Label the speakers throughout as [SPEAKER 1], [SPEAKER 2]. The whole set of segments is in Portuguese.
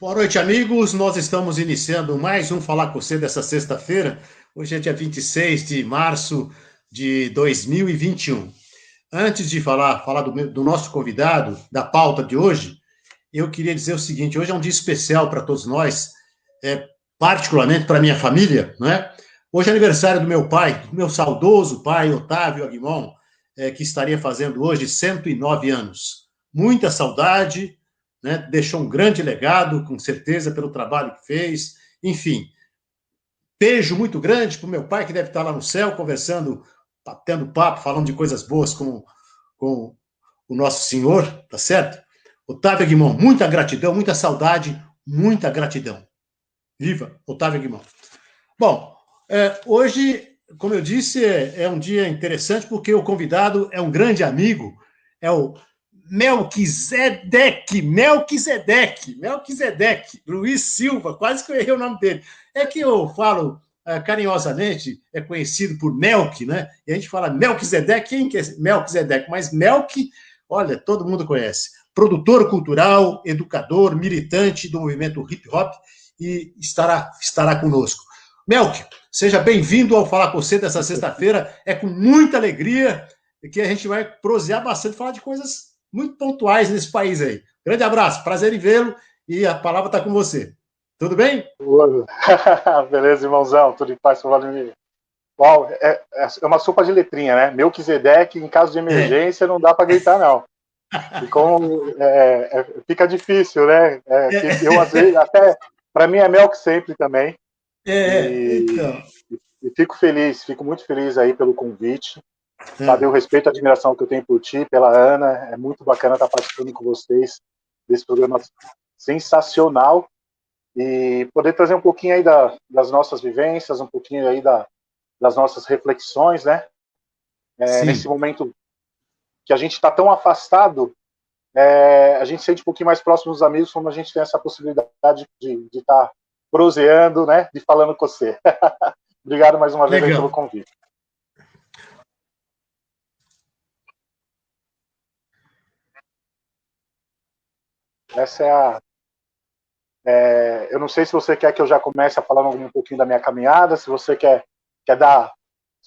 [SPEAKER 1] Boa noite, amigos. Nós estamos iniciando mais um Falar com Você dessa sexta-feira. Hoje é dia 26 de março de 2021. Antes de falar do nosso convidado, da pauta de hoje, eu queria dizer o seguinte: hoje é um dia especial para todos nós, particularmente para a minha família, não é? Hoje é aniversário do meu pai, do meu saudoso pai, Otávio Aguimon, que estaria fazendo hoje 109 anos. Muita saudade, né? Deixou um grande legado, com certeza, pelo trabalho que fez. Enfim, beijo muito grande para o meu pai, que deve estar lá no céu, conversando, batendo papo, falando de coisas boas com o nosso Senhor, tá certo? Otávio Aguimon, muita gratidão, muita saudade, muita gratidão. Viva Otávio Aguimon. Bom, hoje, como eu disse, é um dia interessante porque o convidado é um grande amigo, é o Melquisedeque, Luiz Silva, quase que eu errei o nome dele. É que eu falo carinhosamente, é conhecido por Melk, né? E a gente fala Melquisedeque, quem que é Melquisedeque? Mas Melk, olha, todo mundo conhece. Produtor cultural, educador, militante do movimento hip hop e estará conosco. Melk, seja bem-vindo ao Falar com Você dessa sexta-feira. É com muita alegria que a gente vai prosear bastante, falar de coisas muito pontuais nesse país aí. Grande abraço, prazer em vê-lo e a palavra está com você. Tudo bem?
[SPEAKER 2] Beleza, irmãozão, tudo em paz, Vladimir. Uau, é uma sopa de letrinha, né? Melquisedeque, em caso de emergência, não dá para gritar, não. E como fica difícil, né? Eu, às vezes, até para mim é Melk sempre também.
[SPEAKER 1] Então.
[SPEAKER 2] E fico muito feliz aí pelo convite. Sabe, o respeito e a admiração que eu tenho por ti, pela Ana, é muito bacana estar participando com vocês desse programa sensacional e poder trazer um pouquinho aí das nossas vivências, um pouquinho aí das nossas reflexões, né? Nesse momento que a gente está tão afastado, a gente sente um pouquinho mais próximo dos amigos, como a gente tem essa possibilidade de estar proseando, né? De falando com você. Obrigado mais uma vez aí pelo convite. Essa eu não sei se você quer que eu já comece a falar um pouquinho da minha caminhada, se você quer dar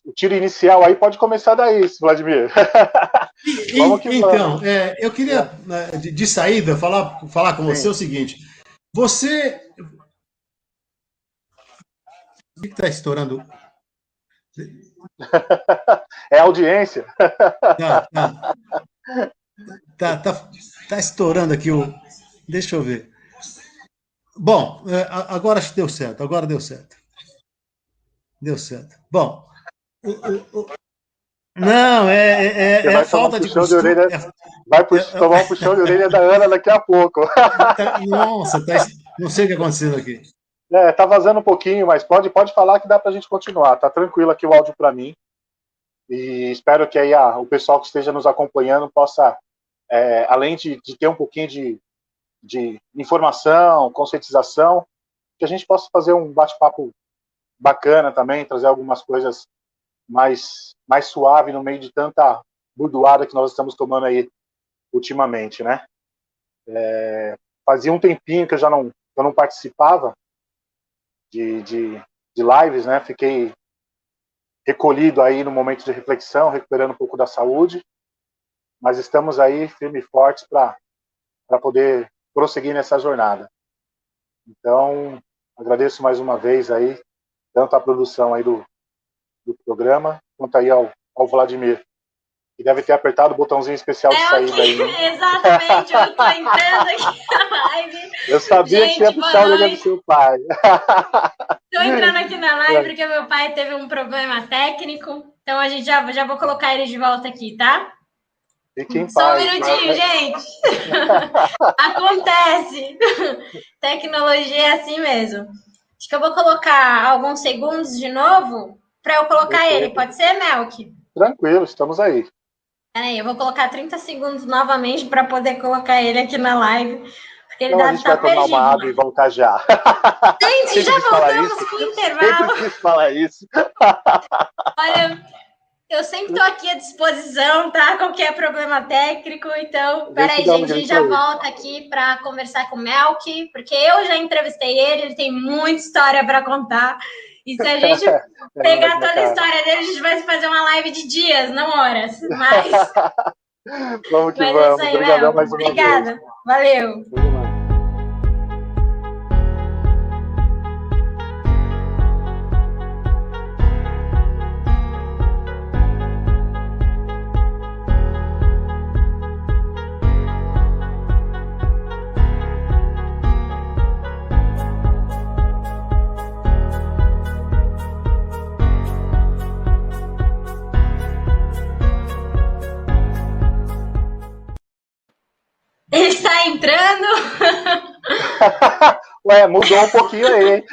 [SPEAKER 2] o tiro inicial aí, pode começar daí, Vladimir.
[SPEAKER 1] Então, eu queria, de saída, falar com você o seguinte. Você... O que está estourando?
[SPEAKER 2] É audiência.
[SPEAKER 1] Tá estourando aqui o... Deixa eu ver. Bom, agora acho que deu certo. Agora deu certo. Deu certo. Bom, não, é falta de costume.
[SPEAKER 2] Vai tomar um puxão de orelha da Ana daqui a pouco.
[SPEAKER 1] Nossa, não sei o que aconteceu aqui.
[SPEAKER 2] Tá vazando um pouquinho, mas pode falar que dá pra gente continuar. Tá tranquilo aqui o áudio para mim. E espero que aí o pessoal que esteja nos acompanhando possa, além de ter um pouquinho de informação, conscientização, que a gente possa fazer um bate-papo bacana também, trazer algumas coisas mais suave no meio de tanta burdoada que nós estamos tomando aí ultimamente, né? Fazia um tempinho que eu não participava de lives, né? Fiquei recolhido aí no momento de reflexão, recuperando um pouco da saúde, mas estamos aí firmes e fortes para poder prosseguir nessa jornada. Então, agradeço mais uma vez aí, tanto a produção aí do programa, quanto aí ao Vladimir, que deve ter apertado o botãozinho especial de saída aí.
[SPEAKER 3] Né? Exatamente, eu tô entrando aqui na live.
[SPEAKER 2] Eu sabia que ia puxar o olho do seu pai.
[SPEAKER 3] Tô entrando aqui na live porque meu pai teve um problema técnico, então a gente já vou colocar ele de volta aqui, tá? Só um minutinho, gente. Acontece. Tecnologia é assim mesmo. Acho que eu vou colocar alguns segundos de novo para eu colocar ele. Pode ser, Melk?
[SPEAKER 2] Tranquilo, estamos aí.
[SPEAKER 3] Peraí, eu vou colocar 30 segundos novamente para poder colocar ele aqui na live. Porque ele
[SPEAKER 2] a gente vai tomar uma água e voltar já.
[SPEAKER 3] Gente, já voltamos com o intervalo.
[SPEAKER 2] Sempre quis falar isso.
[SPEAKER 3] Olha, Eu sempre estou aqui à disposição, tá? Qualquer problema técnico. Então, peraí, gente, a gente já volta aqui para conversar com o Melk, porque eu já entrevistei ele tem muita história para contar. E se a gente pegar toda a história dele, a gente vai fazer uma live de dias, não horas. Mas
[SPEAKER 2] vamos que vamos.
[SPEAKER 3] Aí, Melk. Obrigada. Valeu. Ele está entrando.
[SPEAKER 2] Ué, mudou um pouquinho aí, hein?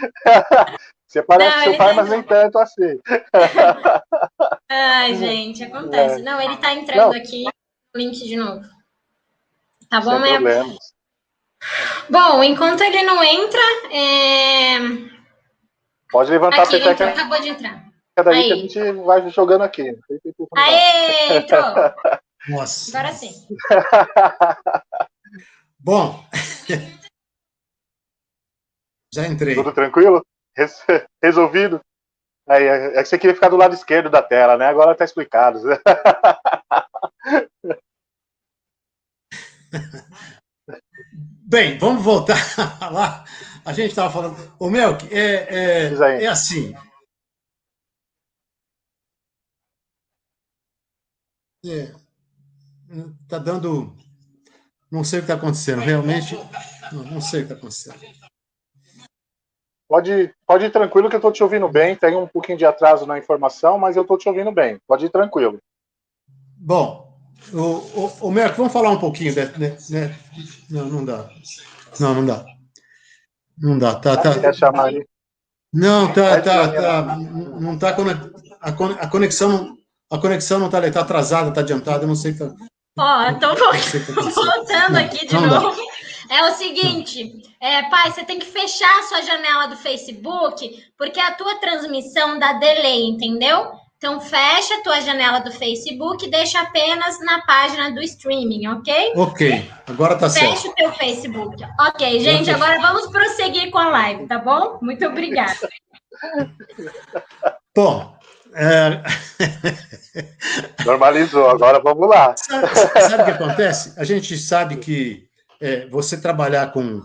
[SPEAKER 2] Você parece seu pai, mas nem tanto assim.
[SPEAKER 3] Ai, gente, acontece. Não, ele está entrando aqui. Link de novo. Tá bom,
[SPEAKER 2] sem problemas.
[SPEAKER 3] Bom, enquanto ele não entra...
[SPEAKER 2] Pode levantar
[SPEAKER 3] aqui, ele entrou, acabou de entrar.
[SPEAKER 2] Daí aí que a gente vai jogando aqui.
[SPEAKER 3] Aê, entrou.
[SPEAKER 1] Nossa.
[SPEAKER 3] Agora sim.
[SPEAKER 1] Bom, já entrei.
[SPEAKER 2] Tudo tranquilo? Resolvido? Aí, é que você queria ficar do lado esquerdo da tela, né? Agora tá explicado.
[SPEAKER 1] Bem, vamos voltar lá. A gente estava falando... O Melk, é assim... Tá dando... Não sei o que está acontecendo, realmente. Não sei o que está acontecendo.
[SPEAKER 2] Pode ir tranquilo que eu estou te ouvindo bem. Tem um pouquinho de atraso na informação, mas eu estou te ouvindo bem. Pode ir tranquilo.
[SPEAKER 1] Bom, o Melk, vamos falar um pouquinho. Né? Não dá. Não dá. Não dá.
[SPEAKER 2] Quer chamar ali?
[SPEAKER 1] Não, não tá. A conexão não está atrasada, está adiantada. Eu não sei o que está.
[SPEAKER 3] Estou voltando aqui de novo. É o seguinte, pai, você tem que fechar a sua janela do Facebook, porque a tua transmissão dá delay, entendeu? Então, fecha a tua janela do Facebook e deixa apenas na página do streaming, ok?
[SPEAKER 1] Ok, agora tá certo.
[SPEAKER 3] Fecha o teu Facebook. Ok, gente, agora vamos prosseguir com a live, tá bom? Muito obrigada.
[SPEAKER 1] Bom...
[SPEAKER 2] Normalizou, agora vamos lá.
[SPEAKER 1] Sabe o que acontece? A gente sabe que você trabalhar com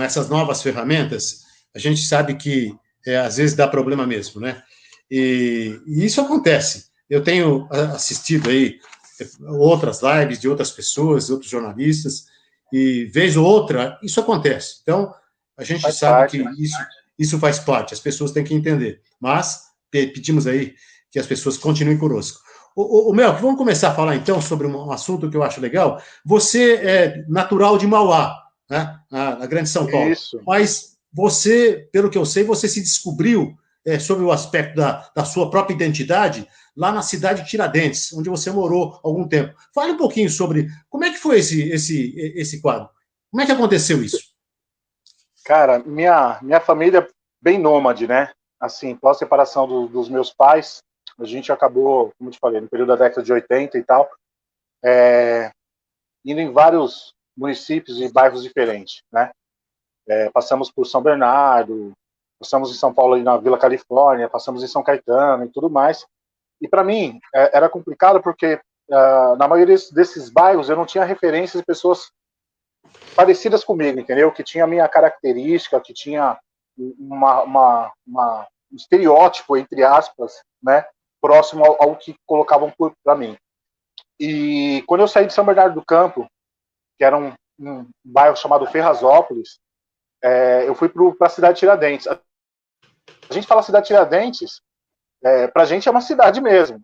[SPEAKER 1] essas novas ferramentas, a gente sabe que às vezes dá problema mesmo, né? E isso acontece. Eu tenho assistido aí outras lives de outras pessoas, outros jornalistas, e vez ou outra, isso acontece. Então, a gente sabe que isso faz parte, as pessoas têm que entender. Mas pedimos aí que as pessoas continuem conosco. O Melk, vamos começar a falar, então, sobre um assunto que eu acho legal. Você é natural de Mauá, né, na Grande São Paulo.
[SPEAKER 2] Isso.
[SPEAKER 1] Mas você, pelo que eu sei, você se descobriu sobre o aspecto da sua própria identidade lá na cidade de Tiradentes, onde você morou algum tempo. Fale um pouquinho sobre como é que foi esse quadro. Como é que aconteceu isso?
[SPEAKER 2] Cara, minha família é bem nômade, né? Assim, pós separação dos meus pais, a gente acabou, como eu te falei, no período da década de 80 e tal, indo em vários municípios e bairros diferentes, né? Passamos por São Bernardo, passamos em São Paulo, ali na Vila Califórnia, passamos em São Caetano e tudo mais. E para mim era complicado porque na maioria desses bairros eu não tinha referências de pessoas parecidas comigo, entendeu? Que tinha a minha característica, que tinha um estereótipo, entre aspas, né, próximo ao que colocavam para mim. E quando eu saí de São Bernardo do Campo, que era um bairro chamado Ferrazópolis, eu fui para a cidade de Tiradentes. A gente fala cidade de Tiradentes, para a gente é uma cidade mesmo.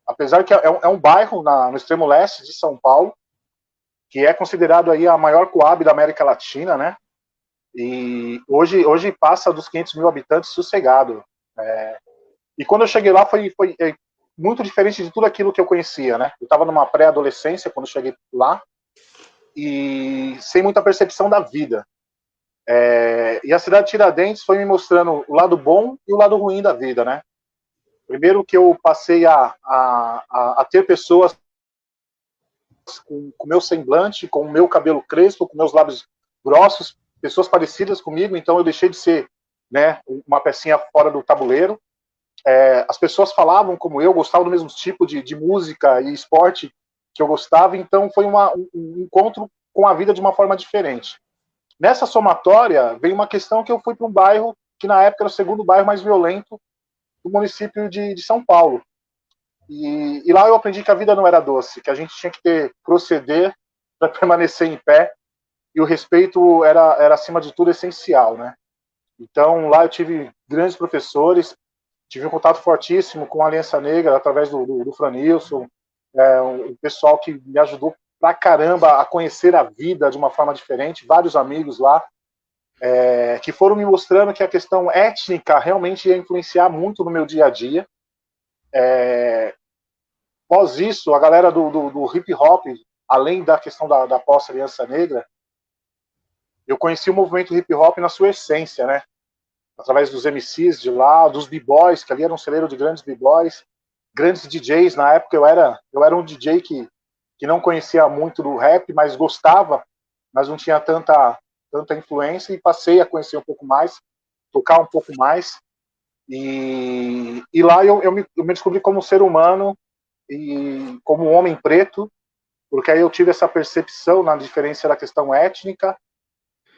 [SPEAKER 2] Apesar que é um bairro no extremo leste de São Paulo, que é considerado aí a maior Coab da América Latina, né? E hoje passa dos 500 mil habitantes sossegado. E quando eu cheguei lá foi muito diferente de tudo aquilo que eu conhecia, né? Eu estava numa pré-adolescência quando cheguei lá e sem muita percepção da vida. E a cidade de Tiradentes foi me mostrando o lado bom e o lado ruim da vida, né? Primeiro que eu passei a ter pessoas com o meu semblante, com o meu cabelo crespo, com meus lábios grossos, pessoas parecidas comigo, então eu deixei de ser, né, uma pecinha fora do tabuleiro. As pessoas falavam como eu, gostavam do mesmo tipo de música e esporte que eu gostava, então foi um encontro com a vida de uma forma diferente. Nessa somatória, veio uma questão que eu fui para um bairro que na época era o segundo bairro mais violento do município de São Paulo. E lá eu aprendi que a vida não era doce, que a gente tinha que proceder para permanecer em pé, e o respeito era acima de tudo essencial, né? Então lá eu tive grandes professores, tive um contato fortíssimo com a Aliança Negra através do Franilson, um pessoal que me ajudou pra caramba a conhecer a vida de uma forma diferente, vários amigos lá, que foram me mostrando que a questão étnica realmente ia influenciar muito no meu dia a dia. Após isso, a galera do hip hop, além da questão da pós-Aliança Negra, eu conheci o movimento hip hop na sua essência, né? Através dos MCs de lá, dos b-boys, que ali era um celeiro de grandes b-boys, grandes DJs. Na época eu era um DJ que não conhecia muito do rap, mas gostava, mas não tinha tanta influência, e passei a conhecer um pouco mais, tocar um pouco mais, e lá eu me descobri como ser humano e como um homem preto, porque aí eu tive essa percepção na diferença da questão étnica,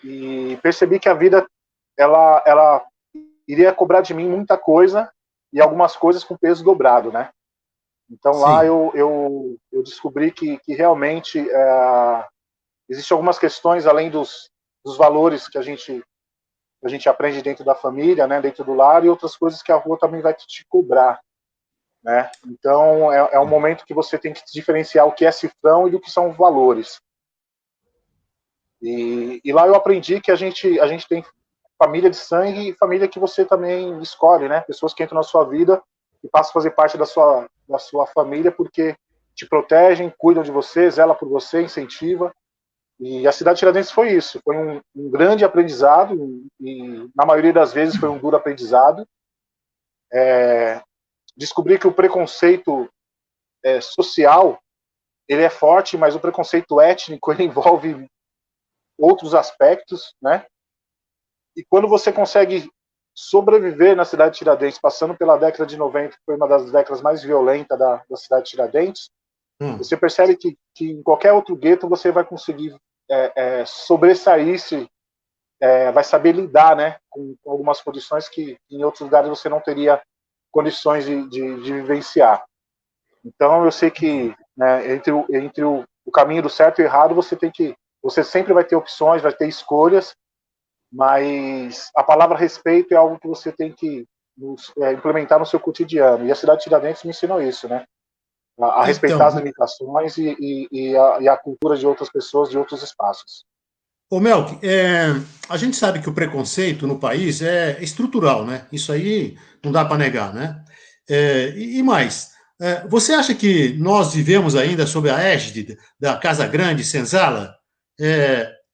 [SPEAKER 2] e percebi que a vida ela iria cobrar de mim muita coisa, e algumas coisas com peso dobrado, né? Então sim, lá eu descobri que realmente existem algumas questões além dos valores que a gente aprende dentro da família, né, dentro do lar, e outras coisas que a rua também vai te cobrar, né? Então é um momento que você tem que diferenciar o que é cifrão e do que são valores. E lá eu aprendi que a gente tem família de sangue e família que você também escolhe, né? Pessoas que entram na sua vida e passam a fazer parte da sua família porque te protegem, cuidam de você, zelam por você, incentiva. E a cidade de Tiradentes foi isso. Foi um grande aprendizado, e na maioria das vezes foi um duro aprendizado. Descobri que o preconceito social ele é forte, mas o preconceito étnico ele envolve outros aspectos, né? E quando você consegue sobreviver na cidade de Tiradentes, passando pela década de 90, que foi uma das décadas mais violentas da cidade de Tiradentes, você percebe que em qualquer outro gueto você vai conseguir sobressair-se, vai saber lidar, né, com algumas condições que em outros lugares você não teria condições de vivenciar. Então eu sei que, né, entre o caminho do certo e o errado, você sempre vai ter opções, vai ter escolhas, mas a palavra respeito é algo que você tem que implementar no seu cotidiano. E a cidade de Tiradentes me ensinou isso, né? A respeitar as limitações e a cultura de outras pessoas, de outros espaços.
[SPEAKER 1] Ô, Melk, a gente sabe que o preconceito no país é estrutural, né? Isso aí não dá para negar, né? E mais, você acha que nós vivemos ainda sob a égide da Casa Grande Senzala?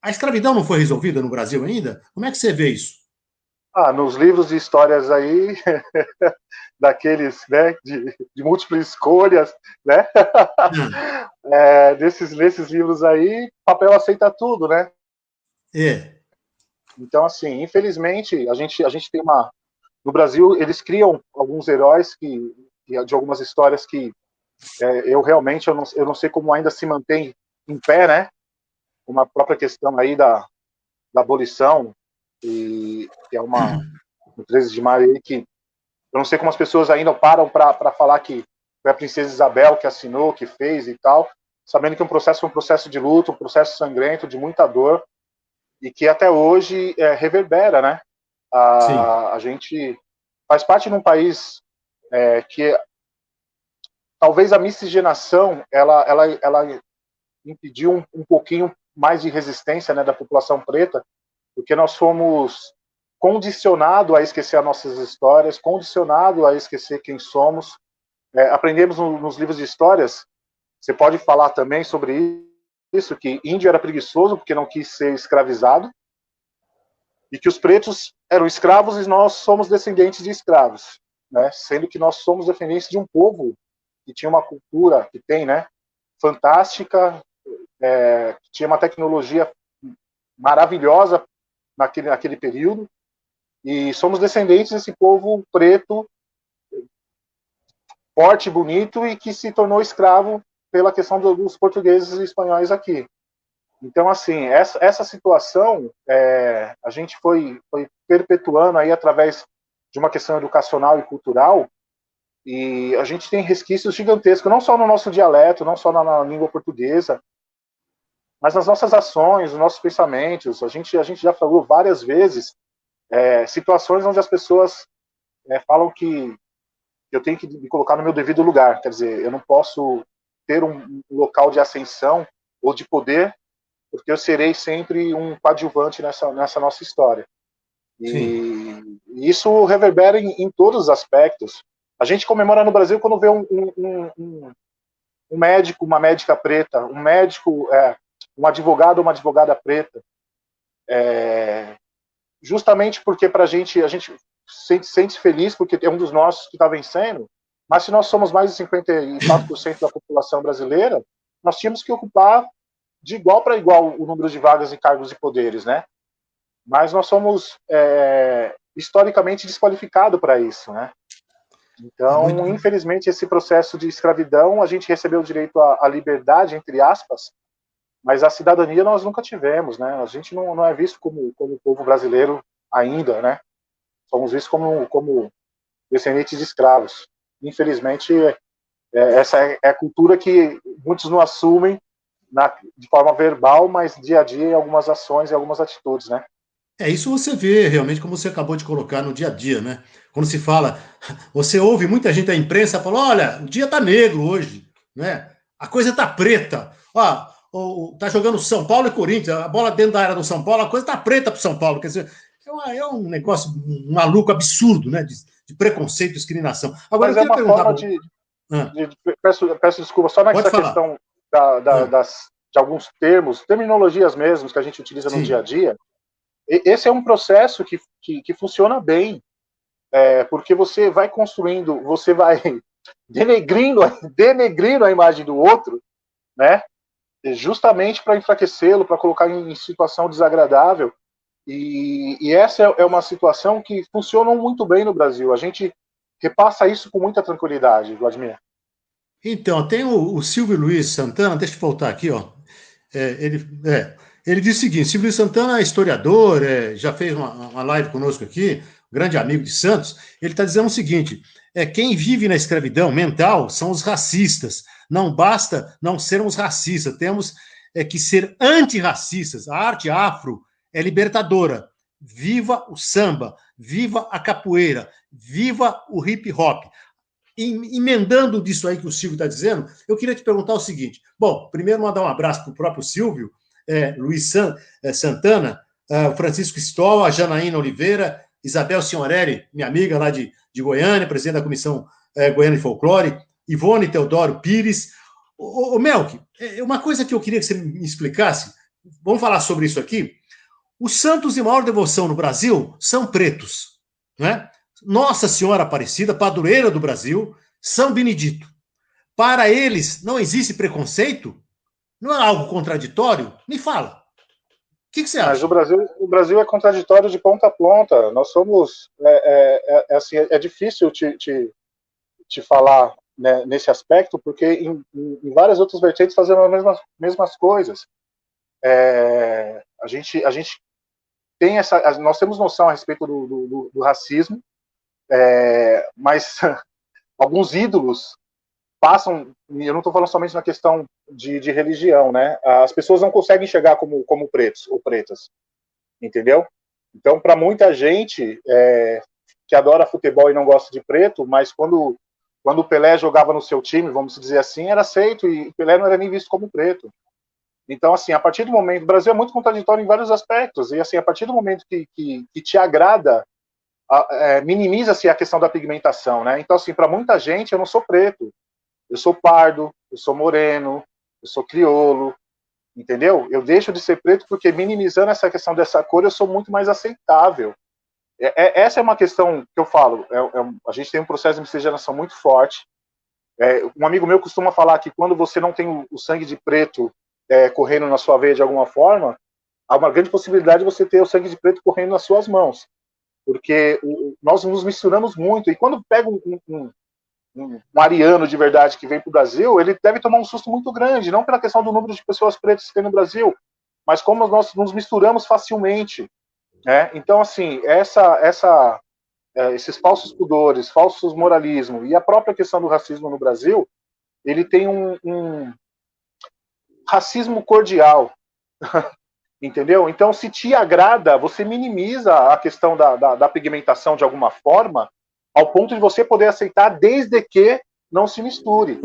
[SPEAKER 1] A escravidão não foi resolvida no Brasil ainda? Como é que você vê isso?
[SPEAKER 2] Nos livros de histórias aí, daqueles, né, de múltiplas escolhas, né? Nesses livros aí, papel aceita tudo, né? Então, assim, infelizmente, a gente tem no Brasil, eles criam alguns heróis de algumas histórias que eu realmente eu não sei como ainda se mantém em pé, né? Uma própria questão aí da abolição, que é no 13 de maio aí, que eu não sei como as pessoas ainda param para falar que foi a princesa Isabel que assinou, que fez e tal, sabendo que o processo foi um processo de luta, um processo sangrento, de muita dor, e que até hoje reverbera, né? A gente faz parte de um país que talvez a miscigenação ela impediu um pouquinho mais de resistência, né, da população preta, porque nós fomos condicionados a esquecer as nossas histórias, condicionados a esquecer quem somos. Aprendemos nos livros de histórias, você pode falar também sobre isso, que índio era preguiçoso porque não quis ser escravizado, e que os pretos eram escravos e nós somos descendentes de escravos. né? Sendo que nós somos descendentes de um povo que tinha uma cultura, que tem, né? Fantástica, que tinha uma tecnologia maravilhosa naquele período, e somos descendentes desse povo preto, forte, bonito, e que se tornou escravo pela questão dos portugueses e espanhóis aqui. Então, assim, essa situação a gente foi perpetuando aí através de uma questão educacional e cultural, e a gente tem resquícios gigantescos, não só no nosso dialeto, não só na língua portuguesa, mas nas nossas ações, nos nossos pensamentos. A gente já falou várias vezes situações onde as pessoas falam que eu tenho que me colocar no meu devido lugar, quer dizer, eu não posso ter um local de ascensão ou de poder, porque eu serei sempre um coadjuvante nessa nossa história. E isso reverbera em todos os aspectos. A gente comemora no Brasil quando vê um médico, uma médica preta, um médico, um advogado ou uma advogada preta, justamente porque a gente se sente feliz porque é um dos nossos que está vencendo, mas se nós somos mais de 54% da população brasileira, nós tínhamos que ocupar de igual para igual o número de vagas e cargos e poderes, né? Mas nós somos historicamente desqualificados para isso, né? Então, infelizmente, esse processo de escravidão, a gente recebeu o direito à liberdade, entre aspas, mas a cidadania nós nunca tivemos, né? A gente não é visto como povo brasileiro ainda, né? Somos vistos como descendentes de escravos. Infelizmente, essa é a cultura que muitos não assumem de forma verbal, mas dia a dia em algumas ações e algumas atitudes, né?
[SPEAKER 1] Isso você vê realmente, como você acabou de colocar, no dia a dia, né? Quando se fala, você ouve muita gente da imprensa falando, olha, o dia tá negro hoje, né? A coisa tá preta. Ó, tá jogando São Paulo e Corinthians, a bola dentro da área do São Paulo, a coisa tá preta pro São Paulo. Quer dizer, é um negócio maluco, absurdo, né? De preconceito e discriminação. Agora,
[SPEAKER 2] mas eu queria perguntar... Peço desculpa, só nessa questão de alguns terminologias mesmo que a gente utiliza no dia a dia. Esse é um processo que funciona bem, porque você vai construindo, você vai denegrindo a imagem do outro, né? Justamente para enfraquecê-lo, para colocar em situação desagradável. E essa é uma situação que funciona muito bem no Brasil. A gente repassa isso com muita tranquilidade, Vladimir.
[SPEAKER 1] Então, tem o Silvio Luiz Santana, deixa eu voltar aqui, ó. Ele diz o seguinte: Silvio Luiz Santana é historiador, já fez uma live conosco aqui, grande amigo de Santos. Ele está dizendo o seguinte: quem vive na escravidão mental são os racistas. Não basta não sermos racistas, temos que ser antirracistas. A arte afro é libertadora. Viva o samba, viva a capoeira, viva o hip hop. Emendando disso aí que o Silvio está dizendo, eu queria te perguntar o seguinte. Bom, primeiro mandar um abraço para o próprio Silvio, Luiz Santana, Francisco Stoll, a Janaína Oliveira, Isabel Signorelli, minha amiga lá de Goiânia, presidente da Comissão Goiana de Folclore, Ivone Teodoro Pires. Ô Melk, uma coisa que eu queria que você me explicasse, vamos falar sobre isso aqui. Os santos de maior devoção no Brasil são pretos, né? Nossa Senhora Aparecida, padroeira do Brasil, São Benedito. Para eles, não existe preconceito? Não é algo contraditório? Me fala. O que você acha?
[SPEAKER 2] Mas o Brasil é contraditório de ponta a ponta. Nós somos... assim, é difícil te falar, né, nesse aspecto, porque em várias outras vertentes fazemos as mesmas coisas. A gente tem nós temos noção a respeito do racismo, mas alguns ídolos passam, e eu não estou falando somente na questão de religião, né? As pessoas não conseguem enxergar como pretos ou pretas, entendeu? Então, para muita gente que adora futebol e não gosta de preto, mas quando o Pelé jogava no seu time, vamos dizer assim, era aceito, e o Pelé não era nem visto como preto. Então, assim, a partir do momento... O Brasil é muito contraditório em vários aspectos, e assim, a partir do momento que te agrada, minimiza-se a questão da pigmentação, né? Então, assim, para muita gente, eu não sou preto, eu sou pardo, eu sou moreno, eu sou crioulo, entendeu? Eu deixo de ser preto porque, minimizando essa questão dessa cor, eu sou muito mais aceitável. essa é uma questão que eu falo. A gente tem um processo de miscigenação muito forte. Um amigo meu costuma falar que quando você não tem o sangue de preto correndo na sua veia de alguma forma, há uma grande possibilidade de você ter o sangue de preto correndo nas suas mãos. Porque nós nos misturamos muito. E quando pega um ariano de verdade que vem para o Brasil, ele deve tomar um susto muito grande, não pela questão do número de pessoas pretas que tem no Brasil, mas como nós nos misturamos facilmente. Então, assim, esses falsos pudores, falsos moralismo e a própria questão do racismo no Brasil, ele tem um racismo cordial, entendeu? Então, se te agrada, você minimiza a questão da pigmentação de alguma forma, ao ponto de você poder aceitar desde que não se misture.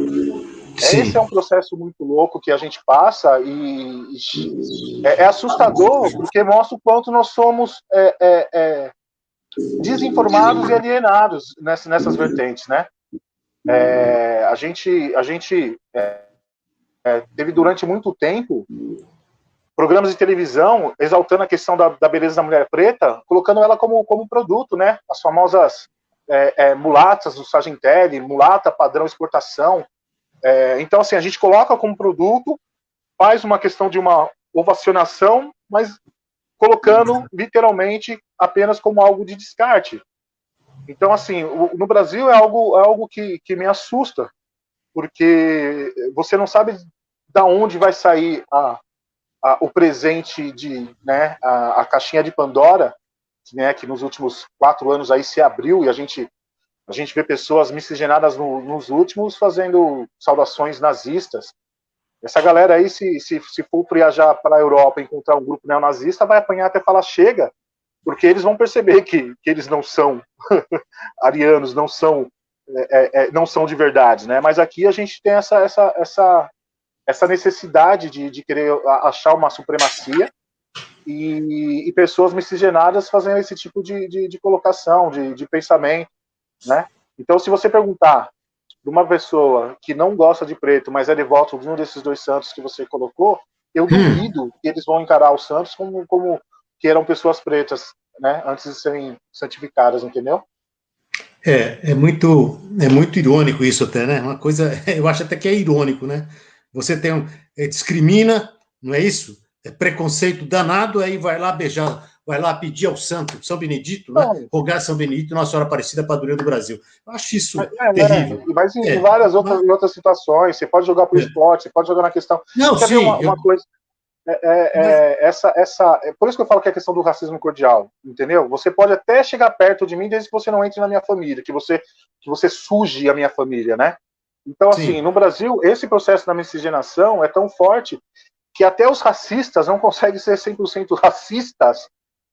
[SPEAKER 2] Sim. Esse é um processo muito louco que a gente passa e é assustador, porque mostra o quanto nós somos desinformados e alienados nessas vertentes, né? A gente teve durante muito tempo programas de televisão exaltando a questão da beleza da mulher preta, colocando ela como produto, né? As famosas mulatas do Sargentelli, mulata padrão exportação. Então, assim, a gente coloca como produto, faz uma questão de uma ovacionação, mas colocando literalmente apenas como algo de descarte. Então, assim, no Brasil é algo que me assusta, porque você não sabe da onde vai sair o presente né, a caixinha de Pandora, né, que nos últimos 4 anos aí se abriu e a gente vê pessoas miscigenadas nos últimos fazendo saudações nazistas. Essa galera aí, se for viajar para a Europa e encontrar um grupo neonazista, vai apanhar até falar chega, porque eles vão perceber que eles não são arianos, não são de verdade, né? Mas aqui a gente tem essa necessidade de querer achar uma supremacia e pessoas miscigenadas fazendo esse tipo de colocação, de pensamento, né? Então, se você perguntar para uma pessoa que não gosta de preto, mas é devoto de um desses 2 santos que você colocou, eu duvido que eles vão encarar os santos como que eram pessoas pretas, né? Antes de serem santificadas, entendeu?
[SPEAKER 1] É muito irônico isso até, né? Uma coisa, eu acho até que é irônico, né? Você discrimina, não é isso? É preconceito danado, aí vai lá beijar, vai lá pedir ao santo São Benedito, né? Rogar São Benedito, Nossa Senhora Aparecida, padroeira do Brasil. Eu acho isso terrível.
[SPEAKER 2] Mas em várias outras situações, você pode jogar para o esporte, você pode jogar na questão...
[SPEAKER 1] Não,
[SPEAKER 2] quer
[SPEAKER 1] sim.
[SPEAKER 2] Ver uma coisa... por isso que eu falo que é a questão do racismo cordial, entendeu? Você pode até chegar perto de mim desde que você não entre na minha família, que você suje a minha família, né? Então, assim, sim, no Brasil, esse processo da miscigenação é tão forte que até os racistas não conseguem ser 100% racistas,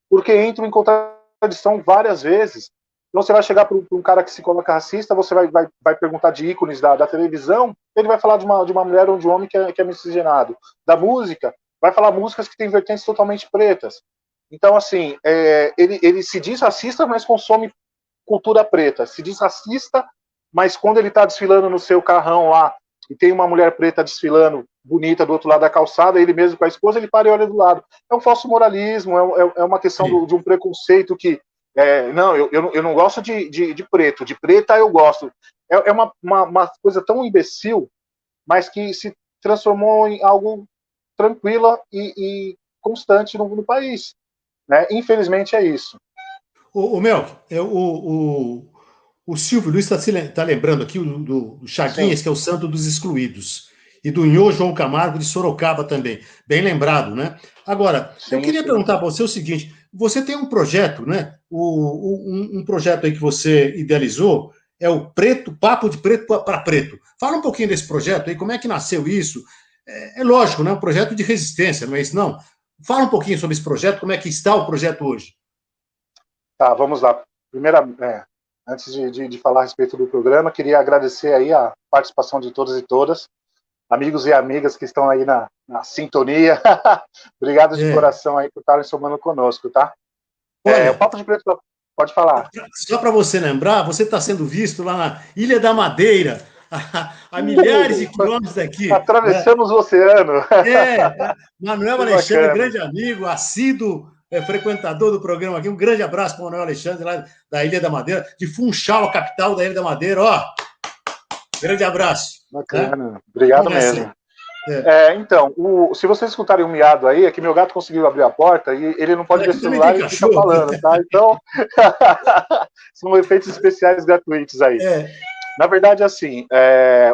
[SPEAKER 2] porque entram em contradição várias vezes. Então, você vai chegar para um cara que se coloca racista, você vai perguntar de ícones da televisão, ele vai falar de uma mulher ou de um homem que é miscigenado. Da música, vai falar músicas que têm vertentes totalmente pretas. Então, assim, ele se diz racista, mas consome cultura preta. Se diz racista, mas quando ele está desfilando no seu carrão lá, e tem uma mulher preta desfilando, bonita, do outro lado da calçada, ele mesmo com a esposa, ele para e olha do lado. É um falso moralismo, é uma questão de um preconceito que... não, eu não gosto de preto, de preta eu gosto. É uma coisa tão imbecil, mas que se transformou em algo tranquila e constante no país, né? Infelizmente é isso.
[SPEAKER 1] Mel, o Silvio Luiz está lembrando aqui do Chaguinhas, sim, que é o santo dos excluídos, e do Nhô João Camargo de Sorocaba também, bem lembrado, né? Agora, sim, eu queria perguntar para você o seguinte: você tem um projeto, né? Um projeto aí que você idealizou, é o Papo de Preto para Preto. Fala um pouquinho desse projeto aí, como é que nasceu isso? É lógico, né? Um projeto de resistência, não é isso, não? Fala um pouquinho sobre esse projeto, como é que está o projeto hoje.
[SPEAKER 2] Tá, vamos lá. Antes de falar a respeito do programa, queria agradecer aí a participação de todos e todas, amigos e amigas que estão aí na sintonia. Obrigado de coração aí por estarem somando conosco, tá? O Papo de Preto, pode falar.
[SPEAKER 1] Só para você lembrar, você está sendo visto lá na Ilha da Madeira, a milhares de quilômetros daqui.
[SPEAKER 2] Atravessamos o oceano.
[SPEAKER 1] Manuel Alexandre, grande amigo, assíduo frequentador do programa aqui. Um grande abraço para o Manuel Alexandre, lá da Ilha da Madeira, de Funchal, a capital da Ilha da Madeira. Ó, grande abraço.
[SPEAKER 2] Bacana. Né? Obrigado mesmo. Então, se vocês escutarem um miado aí, é que meu gato conseguiu abrir a porta e ele não pode ver o celular e fica falando, tá? Então, são efeitos especiais gratuitos aí. Na verdade, assim,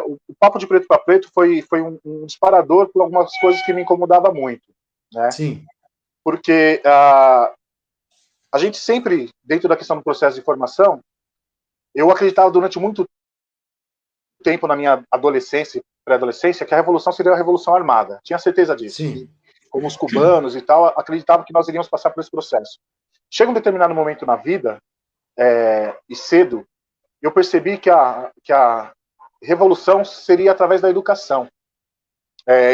[SPEAKER 2] o Papo de Preto para Preto foi um disparador por algumas coisas que me incomodava muito, né?
[SPEAKER 1] Sim.
[SPEAKER 2] Porque a gente sempre, dentro da questão do processo de formação, eu acreditava durante muito tempo na minha adolescência, pré-adolescência, que a revolução seria a revolução armada. Tinha certeza disso.
[SPEAKER 1] Sim.
[SPEAKER 2] Como os cubanos e tal, acreditavam que nós iríamos passar por esse processo. Chega um determinado momento na vida, e cedo, eu percebi que a revolução seria através da educação.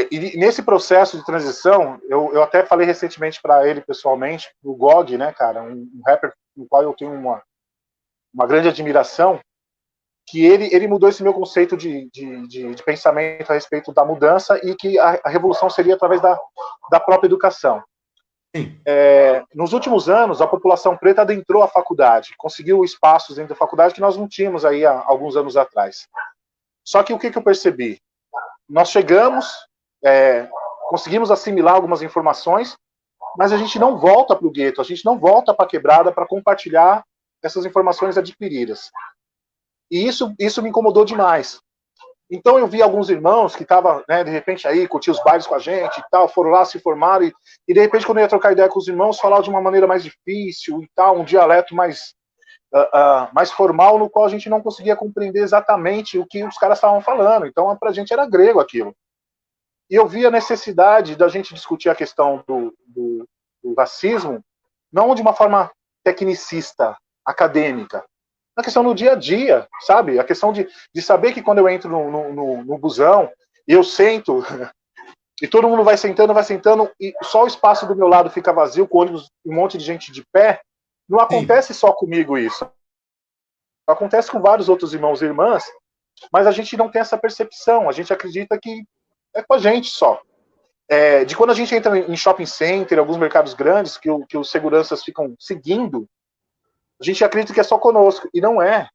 [SPEAKER 2] E nesse processo de transição, eu até falei recentemente para ele pessoalmente, o Gog, né, cara, um rapper no qual eu tenho uma grande admiração, que ele mudou esse meu conceito de pensamento a respeito da mudança e que a revolução seria através da própria educação. Nos últimos anos, a população preta adentrou a faculdade, conseguiu espaços dentro da faculdade que nós não tínhamos aí há alguns anos atrás. Só que o que eu percebi? Nós chegamos, conseguimos assimilar algumas informações, mas a gente não volta para o gueto, a gente não volta para a quebrada para compartilhar essas informações adquiridas. E isso me incomodou demais. Então eu vi alguns irmãos que estavam, né, de repente aí, curtiam os bailes com a gente e tal, foram lá, se formaram, e de repente quando eu ia trocar ideia com os irmãos, falavam de uma maneira mais difícil e tal, um dialeto mais formal, no qual a gente não conseguia compreender exatamente o que os caras estavam falando. Então pra gente era grego aquilo. E eu vi a necessidade da gente discutir a questão do racismo, não de uma forma tecnicista, acadêmica, na questão do dia a dia, sabe? A questão de saber que quando eu entro no busão e eu sento, e todo mundo vai sentando, e só o espaço do meu lado fica vazio, com ônibus, um monte de gente de pé, não acontece só comigo isso. Acontece com vários outros irmãos e irmãs, mas a gente não tem essa percepção, a gente acredita que é com a gente só. De quando a gente entra em shopping center, alguns mercados grandes, que os seguranças ficam seguindo, a gente acredita que é só conosco, e não é.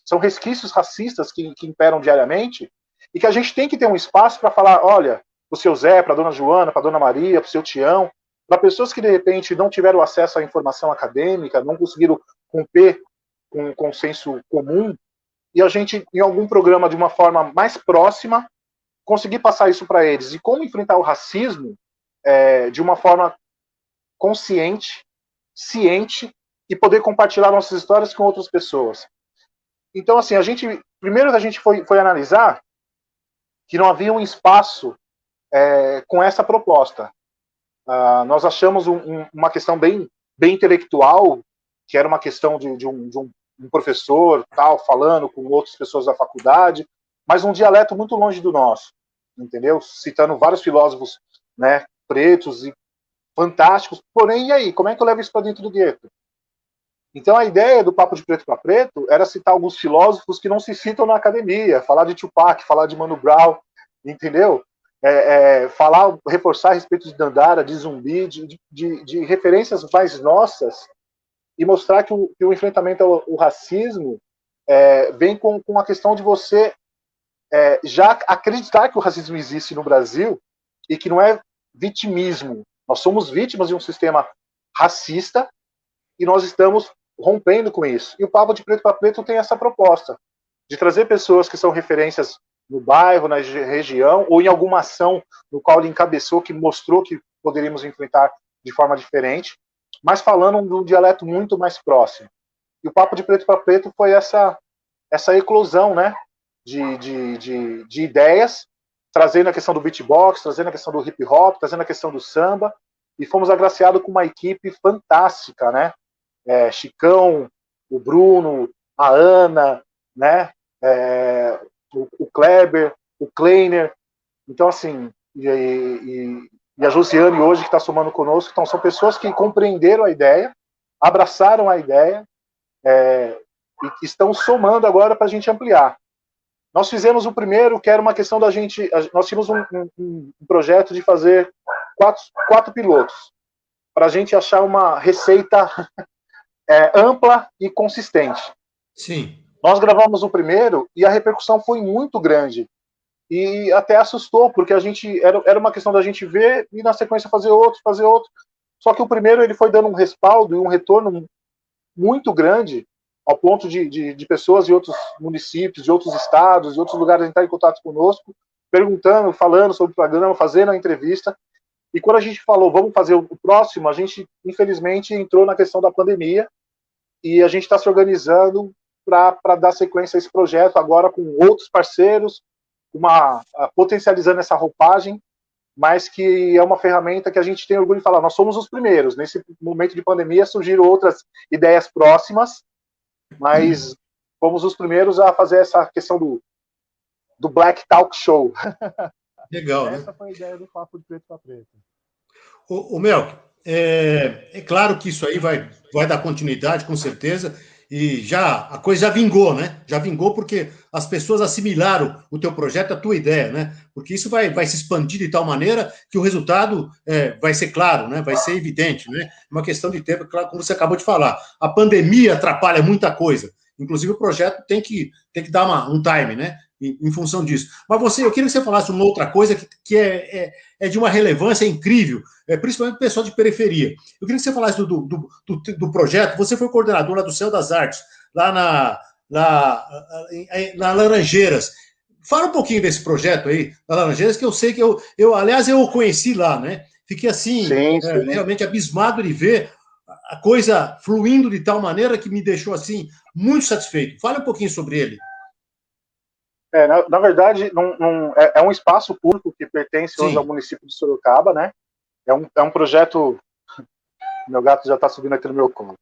[SPEAKER 2] São resquícios racistas que imperam diariamente, e que a gente tem que ter um espaço para falar, olha, para o seu Zé, para a dona Joana, para a dona Maria, para o seu Tião, para pessoas que de repente não tiveram acesso à informação acadêmica, não conseguiram romper com um consenso comum, e a gente, em algum programa de uma forma mais próxima, conseguir passar isso para eles. E como enfrentar o racismo de uma forma consciente, ciente, e poder compartilhar nossas histórias com outras pessoas. Então, assim, primeiro a gente foi analisar que não havia um espaço com essa proposta. Nós achamos uma questão bem intelectual, que era uma questão de um professor tal, falando com outras pessoas da faculdade, mas um dialeto muito longe do nosso, entendeu? Citando vários filósofos, né, pretos e fantásticos. Porém, e aí? Como é que eu levo isso para dentro do gueto? Então a ideia do Papo de Preto para Preto era citar alguns filósofos que não se citam na academia, falar de Tupac, falar de Mano Brown, entendeu? Reforçar a respeito de Dandara, de Zumbi, de referências mais nossas, e mostrar que o enfrentamento ao racismo vem com a questão de você já acreditar que o racismo existe no Brasil e que não é vitimismo. Nós somos vítimas de um sistema racista e nós estamos rompendo com isso. E o Papo de Preto para Preto tem essa proposta de trazer pessoas que são referências no bairro, na região, ou em alguma ação no qual ele encabeçou, que mostrou que poderíamos enfrentar de forma diferente, mas falando de um dialeto muito mais próximo. E o Papo de Preto para Preto foi essa eclosão, né, de ideias, trazendo a questão do beatbox, trazendo a questão do hip hop, trazendo a questão do samba, e fomos agraciados com uma equipe fantástica, né? Chicão, o Bruno, a Ana, né? O Kleber, o Kleiner. Então, assim, e a Josiane hoje, que está somando conosco, então são pessoas que compreenderam a ideia, abraçaram a ideia e estão somando agora para a gente ampliar. Nós fizemos o primeiro, que era uma questão da gente... Nós tínhamos um projeto de fazer quatro pilotos. para a gente achar uma receita ampla e consistente.
[SPEAKER 1] Sim.
[SPEAKER 2] Nós gravamos o primeiro e a repercussão foi muito grande. E até assustou, porque a gente era uma questão da gente ver e na sequência fazer outro. Só que o primeiro ele foi dando um respaldo e um retorno muito grande, ao ponto de pessoas de outros municípios, de outros estados, de outros lugares entrar em contato conosco, perguntando, falando sobre o programa, fazendo a entrevista. E quando a gente falou, vamos fazer o próximo, a gente, infelizmente, entrou na questão da pandemia e a gente está se organizando para dar sequência a esse projeto agora com outros parceiros, potencializando essa roupagem, mas que é uma ferramenta que a gente tem orgulho de falar, nós somos os primeiros. Nesse momento de pandemia surgiram outras ideias próximas, mas fomos os primeiros a fazer essa questão do Black Talk Show.
[SPEAKER 1] Legal,
[SPEAKER 2] Essa foi a ideia do Papo de Preto para Preto.
[SPEAKER 1] O Melk, é claro que isso aí vai dar continuidade, com certeza, e a coisa já vingou, né? Já vingou porque as pessoas assimilaram o teu projeto, a tua ideia, né? Porque isso vai se expandir de tal maneira que o resultado vai ser claro, né? Vai ser evidente, né? Uma questão de tempo, claro, como você acabou de falar. A pandemia atrapalha muita coisa. Inclusive, o projeto tem que dar um time, né? Em função disso. Mas eu queria que você falasse uma outra coisa que é de uma relevância incrível, principalmente o pessoal de periferia. Eu queria que você falasse do projeto. Você foi coordenador lá do Céu das Artes, lá na Laranjeiras. Fala um pouquinho desse projeto aí, da Laranjeiras, que eu sei que aliás, eu o conheci lá, né? Fiquei assim,
[SPEAKER 2] sim.
[SPEAKER 1] Realmente abismado de ver a coisa fluindo de tal maneira que me deixou assim muito satisfeito. Fala um pouquinho sobre ele.
[SPEAKER 2] Na verdade, é um espaço público que pertence hoje ao município de Sorocaba, né? É um projeto. Meu gato já está subindo aqui no meu colo.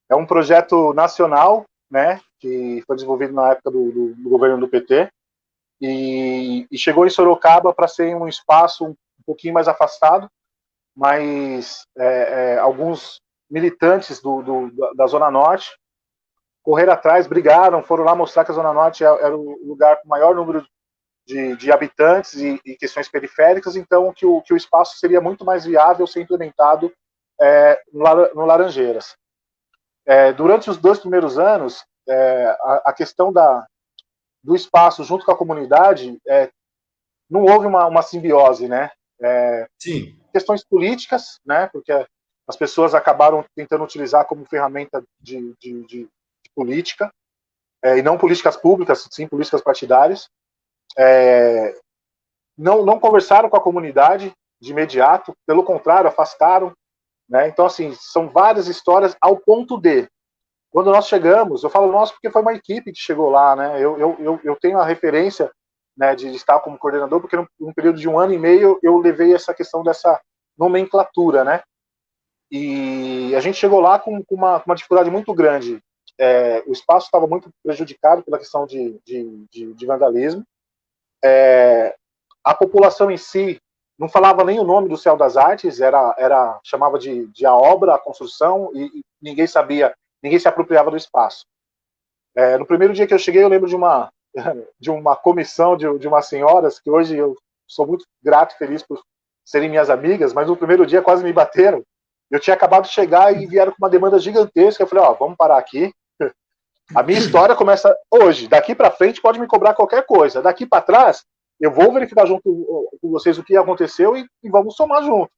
[SPEAKER 2] É um projeto nacional, né? Que foi desenvolvido na época do governo do PT e chegou em Sorocaba para ser um espaço um pouquinho mais afastado, mas alguns militantes da Zona Norte correram atrás, brigaram, foram lá mostrar que a Zona Norte era o lugar com maior número de habitantes e questões periféricas, então que o espaço seria muito mais viável ser implementado no Laranjeiras. Durante os 2 primeiros anos, a questão do espaço junto com a comunidade, não houve uma simbiose, né?
[SPEAKER 1] Sim.
[SPEAKER 2] Questões políticas, né? Porque as pessoas acabaram tentando utilizar como ferramenta de política, e não políticas públicas, sim políticas partidárias. Não conversaram com a comunidade de imediato, pelo contrário, afastaram, né? Então, assim, são várias histórias ao ponto de, quando nós chegamos, eu falo nós porque foi uma equipe que chegou lá, né? Eu tenho a referência, né, de estar como coordenador, porque num período de 1 ano e meio eu levei essa questão dessa nomenclatura, né? E a gente chegou lá com uma dificuldade muito grande. O espaço estava muito prejudicado pela questão de vandalismo. A população em si não falava nem o nome do Céu das Artes, chamava de a obra, a construção, e ninguém sabia, ninguém se apropriava do espaço. No primeiro dia que eu cheguei, eu lembro de uma comissão de umas senhoras, que hoje eu sou muito grato e feliz por serem minhas amigas, mas no primeiro dia quase me bateram. Eu tinha acabado de chegar e vieram com uma demanda gigantesca. Eu falei, vamos parar aqui. A minha história começa hoje. Daqui para frente pode me cobrar qualquer coisa. Daqui para trás, eu vou verificar junto com vocês o que aconteceu e vamos somar junto.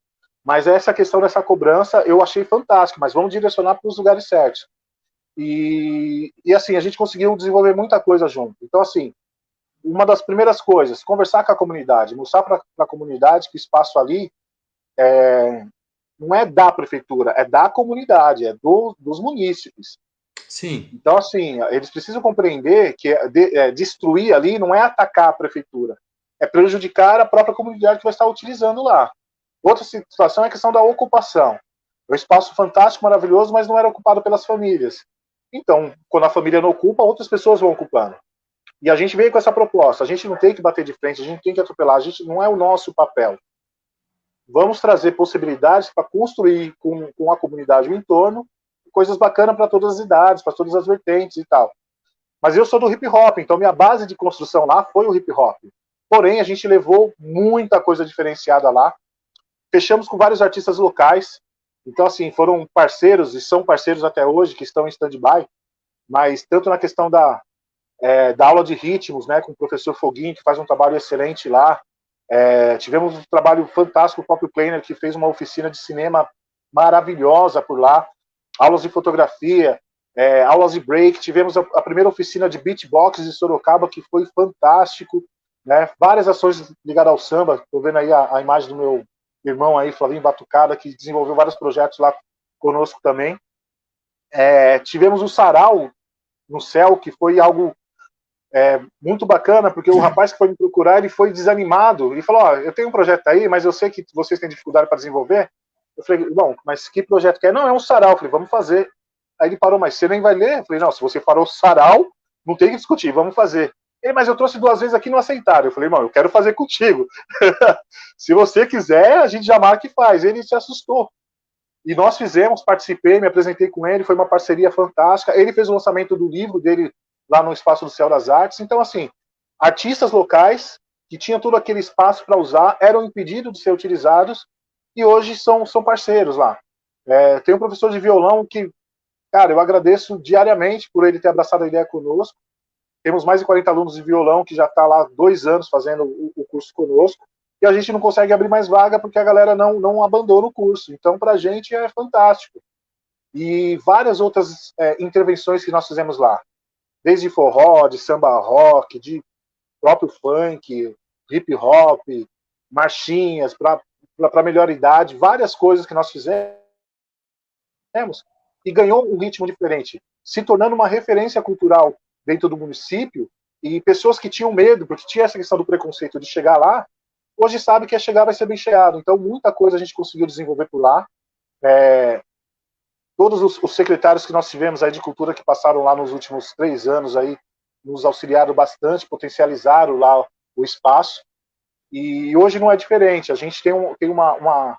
[SPEAKER 2] Mas essa questão dessa cobrança eu achei fantástica, mas vamos direcionar para os lugares certos. E assim, a gente conseguiu desenvolver muita coisa junto. Então, assim, uma das primeiras coisas, conversar com a comunidade, mostrar para a comunidade que o espaço ali não é da prefeitura, é da comunidade, é dos munícipes.
[SPEAKER 1] Sim.
[SPEAKER 2] Então, assim, eles precisam compreender que destruir ali não é atacar a prefeitura, é prejudicar a própria comunidade que vai estar utilizando lá. Outra situação é a questão da ocupação. É um espaço fantástico, maravilhoso, mas não era ocupado pelas famílias. Então, quando a família não ocupa, outras pessoas vão ocupando. E a gente veio com essa proposta, a gente não tem que bater de frente, a gente tem que atropelar, não é o nosso papel. Vamos trazer possibilidades para construir com a comunidade o entorno, coisas bacanas para todas as idades, para todas as vertentes e tal. Mas eu sou do hip hop, então minha base de construção lá foi o hip hop. Porém, a gente levou muita coisa diferenciada lá. Fechamos com vários artistas locais. Então, assim, foram parceiros, e são parceiros até hoje, que estão em stand-by, mas tanto na questão da aula de ritmos, né, com o professor Foguinho, que faz um trabalho excelente lá. Tivemos um trabalho fantástico, o próprio Kleiner, que fez uma oficina de cinema maravilhosa por lá, aulas de fotografia, aulas de break, tivemos a primeira oficina de beatbox de Sorocaba, que foi fantástico, né, várias ações ligadas ao samba, estou vendo aí a imagem do meu irmão aí, Flavinho Batucada, que desenvolveu vários projetos lá conosco também. Tivemos o sarau no céu, que foi algo muito bacana, porque o rapaz que foi me procurar, ele foi desanimado, ele falou, eu tenho um projeto aí, mas eu sei que vocês têm dificuldade para desenvolver. Eu falei, bom, mas que projeto que é? Não, é um sarau. Eu falei, vamos fazer. Aí ele parou, mas você nem vai ler? Eu falei, não, se você parou sarau, não tem que discutir, vamos fazer. Ele, mas eu trouxe 2 vezes aqui e não aceitaram. Eu falei, não, eu quero fazer contigo. Se você quiser, a gente já marca e faz. Ele se assustou. E nós fizemos, participei, me apresentei com ele, foi uma parceria fantástica. Ele fez o lançamento do livro dele lá no Espaço do Céu das Artes. Então, assim, artistas locais que tinham todo aquele espaço para usar, eram impedidos de ser utilizados e hoje são parceiros lá. Tem um professor de violão que, cara, eu agradeço diariamente por ele ter abraçado a ideia conosco. Temos mais de 40 alunos de violão que já está lá 2 anos fazendo o curso conosco e a gente não consegue abrir mais vaga porque a galera não abandona o curso. Então, para a gente é fantástico. E várias outras intervenções que nós fizemos lá. Desde forró, de samba rock, de próprio funk, hip hop, marchinhas para melhor idade, várias coisas que nós fizemos e ganhou um ritmo diferente, se tornando uma referência cultural dentro do município, e pessoas que tinham medo, porque tinha essa questão do preconceito de chegar lá, hoje sabe que chegar vai ser bem chegado. Então muita coisa a gente conseguiu desenvolver por lá. Todos os secretários que nós tivemos aí de cultura que passaram lá nos últimos 3 anos aí nos auxiliaram bastante, potencializaram lá o espaço. E hoje não é diferente. A gente tem uma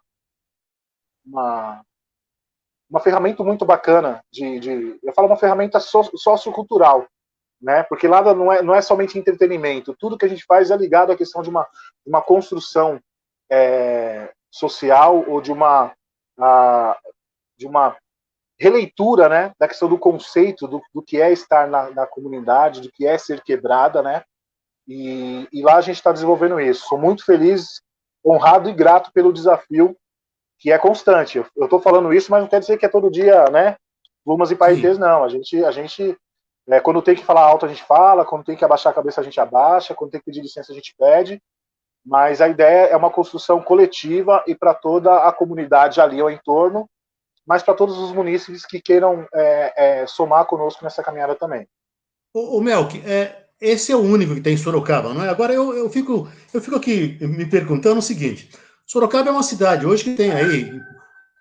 [SPEAKER 2] ferramenta muito bacana eu falo uma ferramenta sociocultural, né? Porque lá não é somente entretenimento. Tudo que a gente faz é ligado à questão de uma construção social ou de uma releitura, né, da questão do conceito do que é estar na comunidade, do que é ser quebrada, né? E lá a gente está desenvolvendo isso. Sou muito feliz, honrado e grato pelo desafio, que é constante. Eu estou falando isso, mas não quer dizer que é todo dia, né? Plumas e paetês, não. A gente quando tem que falar alto, a gente fala, quando tem que abaixar a cabeça, a gente abaixa, quando tem que pedir licença, a gente pede. Mas a ideia é uma construção coletiva e para toda a comunidade ali ao entorno, mas para todos os munícipes que queiram somar conosco nessa caminhada também.
[SPEAKER 1] O Melk, esse é o único que tem em Sorocaba, não é? Agora eu fico aqui me perguntando o seguinte: Sorocaba é uma cidade hoje que tem aí,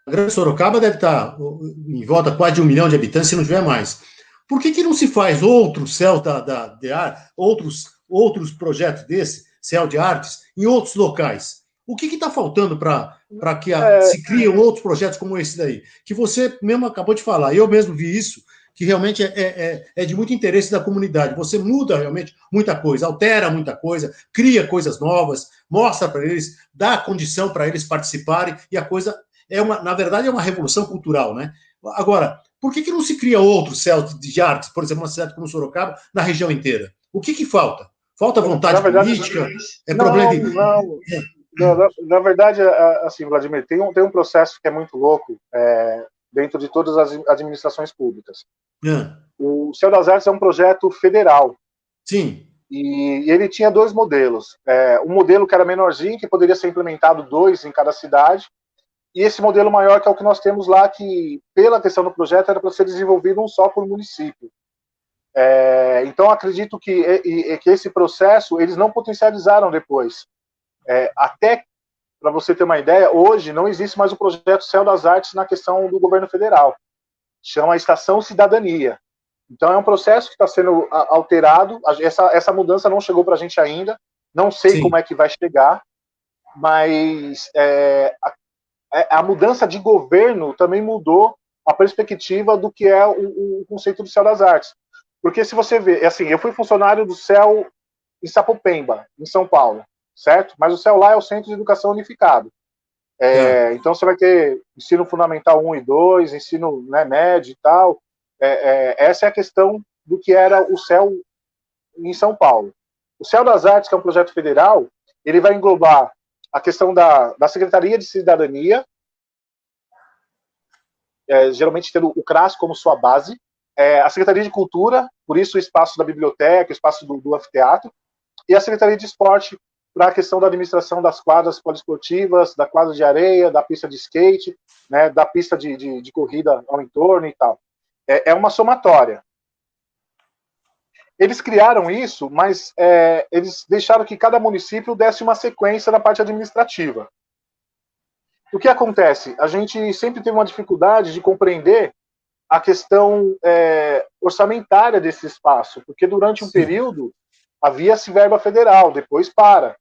[SPEAKER 1] a Grande Sorocaba deve estar em volta quase de 1 milhão de habitantes, se não tiver mais. Por que não se faz outro céu de ar, outros projetos desse, céu de artes, em outros locais? O que está faltando para que se criem outros projetos como esse daí? Que você mesmo acabou de falar, eu mesmo vi isso, que realmente é de muito interesse da comunidade. Você muda realmente muita coisa, altera muita coisa, cria coisas novas, mostra para eles, dá condição para eles participarem, e a coisa na verdade, é uma revolução cultural, né? Agora, por que não se cria outro céu de artes, por exemplo, uma cidade como Sorocaba, na região inteira? O que falta? Falta vontade política? Problema de...
[SPEAKER 2] Na verdade, assim, Vladimir, tem um processo que é muito louco dentro de todas as administrações públicas. O Céu das Artes é um projeto federal.
[SPEAKER 1] Sim.
[SPEAKER 2] E ele tinha 2 modelos. Um modelo que era menorzinho, que poderia ser implementado 2 em cada cidade, e esse modelo maior, que é o que nós temos lá, que, pela questão do projeto, era para ser desenvolvido um só por município. Então, acredito que esse processo, eles não potencializaram depois. Até, para você ter uma ideia, hoje não existe mais o projeto Céu das Artes na questão do governo federal. Chama Estação Cidadania. Então, é um processo que está sendo alterado. Essa mudança não chegou para a gente ainda. Não sei Sim. como é que vai chegar, mas a mudança de governo também mudou a perspectiva do que é o conceito do Céu das Artes. Porque se você vê, assim, eu fui funcionário do CEL em Sapopemba, em São Paulo, certo? Mas o CEL lá é o Centro de Educação Unificado. Então você vai ter ensino fundamental 1 e 2, ensino, né, médio e tal. Essa é a questão do que era o CEL em São Paulo. O CEL das Artes, que é um projeto federal, ele vai englobar a questão da Secretaria de Cidadania, geralmente tendo o CRAS como sua base, a Secretaria de Cultura, por isso o espaço da biblioteca, o espaço do anfiteatro, e a Secretaria de Esporte, para a questão da administração das quadras poliesportivas, da quadra de areia, da pista de skate, né, da pista de corrida ao entorno e tal. É uma somatória. Eles criaram isso, mas eles deixaram que cada município desse uma sequência na parte administrativa. O que acontece? A gente sempre teve uma dificuldade de compreender a questão orçamentária desse espaço, porque durante um período havia-se verba federal, depois para.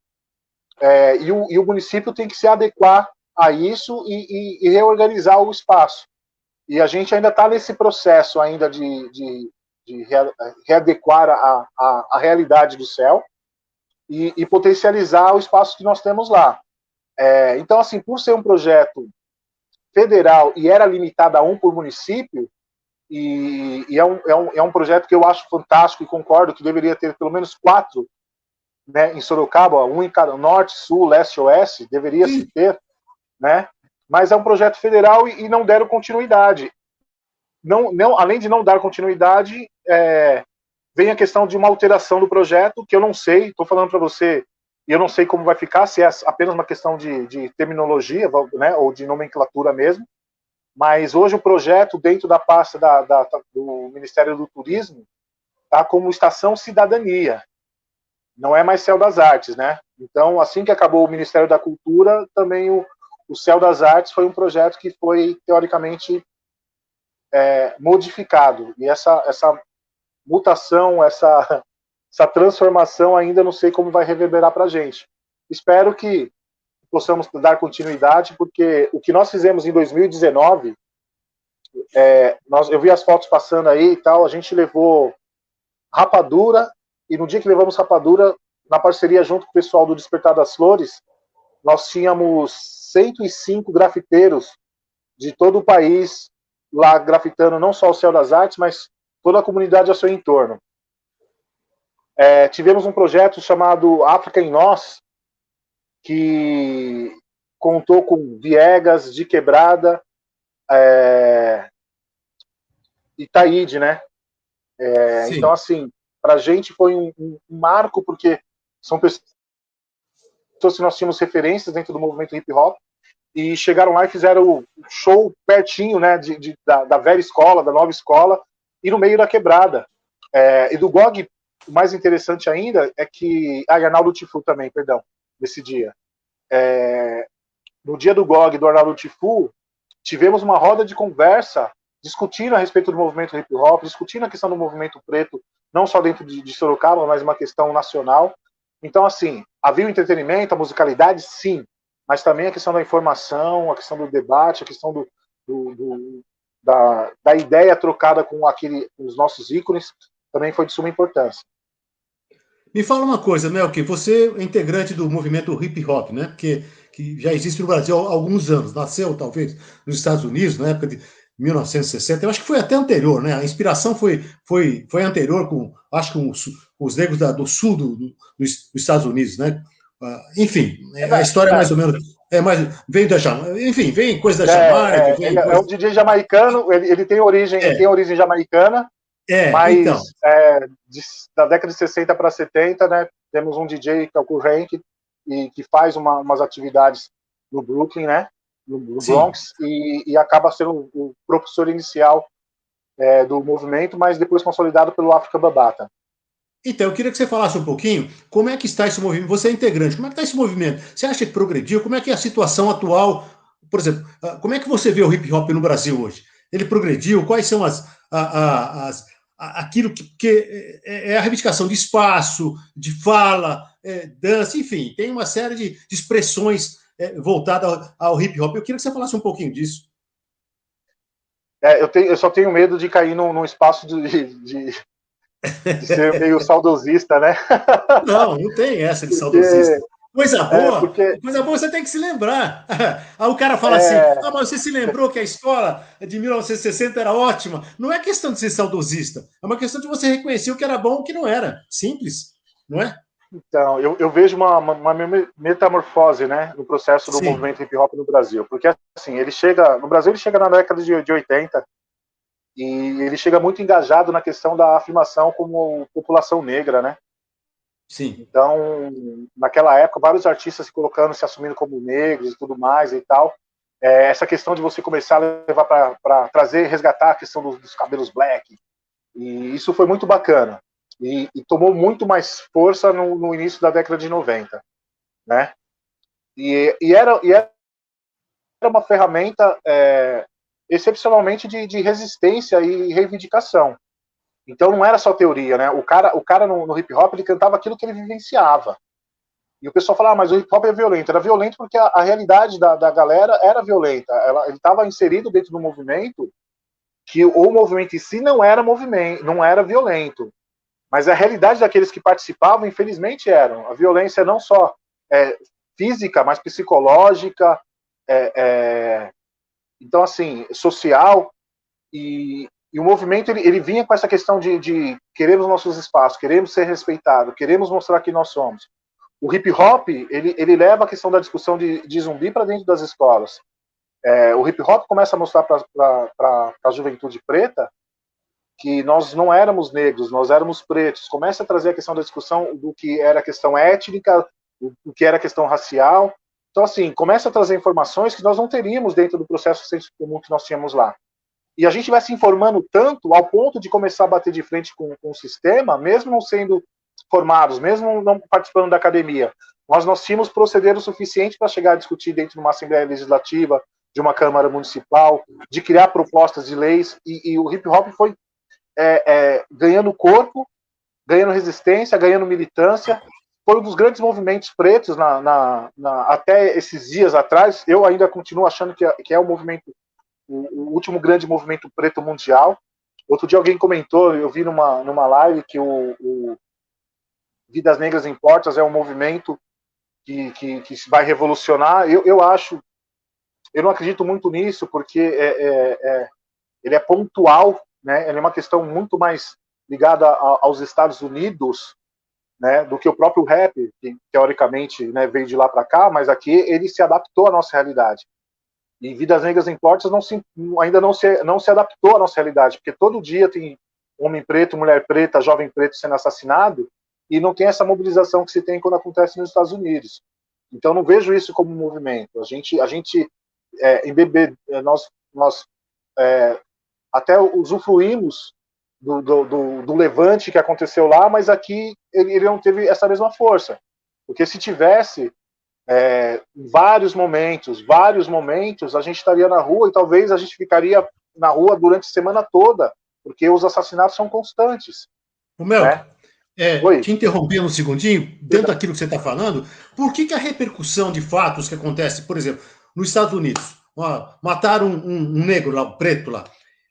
[SPEAKER 2] E o município tem que se adequar a isso e reorganizar o espaço. E a gente ainda está nesse processo ainda de readequar a realidade do CEL e potencializar o espaço que nós temos lá. Então, assim, por ser um projeto federal e era limitado a um por município, e é um projeto que eu acho fantástico e concordo que deveria ter pelo menos 4, né, em Sorocaba, um em cada norte, sul, leste, oeste, deveria se ter, né? Mas é um projeto federal e não deram continuidade. Além de não dar continuidade, vem a questão de uma alteração do projeto, que eu não sei, estou falando para você, e eu não sei como vai ficar, se é apenas uma questão de terminologia, né, ou de nomenclatura mesmo, mas hoje o projeto, dentro da pasta do Ministério do Turismo, está como Estação Cidadania, não é mais CEL das Artes, né? Então, assim que acabou o Ministério da Cultura, também o CEL das Artes foi um projeto que foi, teoricamente, modificado. E essa mutação, essa transformação ainda não sei como vai reverberar para a gente. Espero que possamos dar continuidade, porque o que nós fizemos em 2019, eu vi as fotos passando aí e tal, a gente levou rapadura, e no dia que levamos rapadura, na parceria junto com o pessoal do Despertar das Flores, nós tínhamos 105 grafiteiros de todo o país lá grafitando não só o CEL das Artes, mas toda a comunidade ao seu entorno. Tivemos um projeto chamado África em Nós, que contou com Viegas, de Quebrada, e Taíde, né? Então, assim, para a gente foi um marco, porque são pessoas que nós tínhamos referências dentro do movimento hip hop, e chegaram lá e fizeram o show pertinho, né, da velha escola, da nova escola, e no meio da quebrada. E do GOG, o mais interessante ainda é que... Arnaldo Tifu também, perdão, nesse dia. No dia do GOG, do Arnaldo Tifu, tivemos uma roda de conversa discutindo a respeito do movimento hip hop, discutindo a questão do movimento preto, não só dentro de Sorocaba, mas uma questão nacional. Então, assim, havia o entretenimento, a musicalidade, sim, mas também a questão da informação, a questão do debate, a questão da ideia trocada com os nossos ícones, também foi de suma importância.
[SPEAKER 1] Me fala uma coisa, Melqui, você é integrante do movimento hip hop, né? Que já existe no Brasil há alguns anos, nasceu talvez nos Estados Unidos, na época de 1960, eu acho que foi até anterior, né? A inspiração foi anterior acho que com os negros do sul dos Estados Unidos, né? Enfim, a história é mais ou menos... veio da Jamaica, enfim, vem coisa da Jamaica.
[SPEAKER 2] É um DJ jamaicano, ele tem origem jamaicana, mas então, da década de 60 para 70, né, temos um DJ que é o Kool Herc, que faz umas atividades no Brooklyn, né, no Bronx, e acaba sendo o propulsor inicial do movimento, mas depois consolidado pelo Afrika Bambaataa.
[SPEAKER 1] Então, eu queria que você falasse um pouquinho como é que está esse movimento. Você é integrante, como é que está esse movimento? Você acha que progrediu? Como é que é a situação atual? Por exemplo, como é que você vê o hip hop no Brasil hoje? Ele progrediu? Quais são aquilo que é a reivindicação de espaço, de fala, dança, enfim, tem uma série de expressões voltadas ao hip hop. Eu queria que você falasse um pouquinho disso.
[SPEAKER 2] Eu só tenho medo de cair num espaço de ser meio saudosista, né?
[SPEAKER 1] Não tem essa de saudosista. Coisa boa você tem que se lembrar. Aí o cara fala assim, mas você se lembrou que a escola de 1960 era ótima? Não é questão de ser saudosista, é uma questão de você reconhecer o que era bom e o que não era. Simples, não é?
[SPEAKER 2] Então, eu vejo uma metamorfose, né, no processo do movimento hip hop no Brasil, porque assim, no Brasil ele chega na década de 80 e ele chega muito engajado na questão da afirmação como população negra, né?
[SPEAKER 1] Sim.
[SPEAKER 2] Então, naquela época, vários artistas se colocando, se assumindo como negros e tudo mais e tal. Essa questão de você começar a levar para trazer, resgatar a questão dos cabelos black, e isso foi muito bacana. E tomou muito mais força no início da década de 90, né? E era uma ferramenta excepcionalmente de resistência e reivindicação. Então não era só teoria, né? O cara no hip hop ele cantava aquilo que ele vivenciava. E o pessoal falava, mas o hip hop é violento. Era violento porque a realidade da galera era violenta. Ele estava inserido dentro do movimento que o movimento em si não era movimento, não era violento. Mas a realidade daqueles que participavam, infelizmente, eram. A violência não só física, mas psicológica, então, assim, social. E o movimento, ele vinha com essa questão de queremos nossos espaços, queremos ser respeitados, queremos mostrar que nós somos. O hip hop, ele leva a questão da discussão de zumbi para dentro das escolas. O hip hop começa a mostrar para a juventude preta que nós não éramos negros, nós éramos pretos. Começa a trazer a questão da discussão do que era a questão étnica, do que era a questão racial. Então, assim, começa a trazer informações que nós não teríamos dentro do processo de senso comum que nós tínhamos lá. E a gente vai se informando tanto ao ponto de começar a bater de frente com o sistema, mesmo não sendo formados, mesmo não participando da academia. Nós tínhamos proceder o suficiente para chegar a discutir dentro de uma Assembleia Legislativa, de uma Câmara Municipal, de criar propostas de leis, e o hip hop foi ganhando corpo, ganhando resistência, ganhando militância. Foi um dos grandes movimentos pretos até esses dias atrás. Eu ainda continuo achando que é o movimento, o último grande movimento preto mundial. Outro dia alguém comentou, eu vi numa live que o Vidas Negras Importas é um movimento que vai revolucionar. Eu não acredito muito nisso, porque ele é pontual, né? Ele é uma questão muito mais ligada aos Estados Unidos, né, do que o próprio rap, que teoricamente, né, veio de lá para cá, mas aqui ele se adaptou à nossa realidade. E Vidas Negras Importas ainda não se adaptou à nossa realidade, porque todo dia tem homem preto, mulher preta, jovem preto sendo assassinado, e não tem essa mobilização que se tem quando acontece nos Estados Unidos. Então não vejo isso como um movimento. A gente em BB, nós até usufruímos do levante que aconteceu lá, mas aqui ele não teve essa mesma força. Porque se tivesse vários momentos, a gente estaria na rua e talvez a gente ficaria na rua durante a semana toda, porque os assassinatos são constantes.
[SPEAKER 1] O Mel, né? Te interrompendo um segundinho, dentro daquilo que você está falando, por que a repercussão de fatos que acontece, por exemplo, nos Estados Unidos, mataram um negro lá, um preto lá,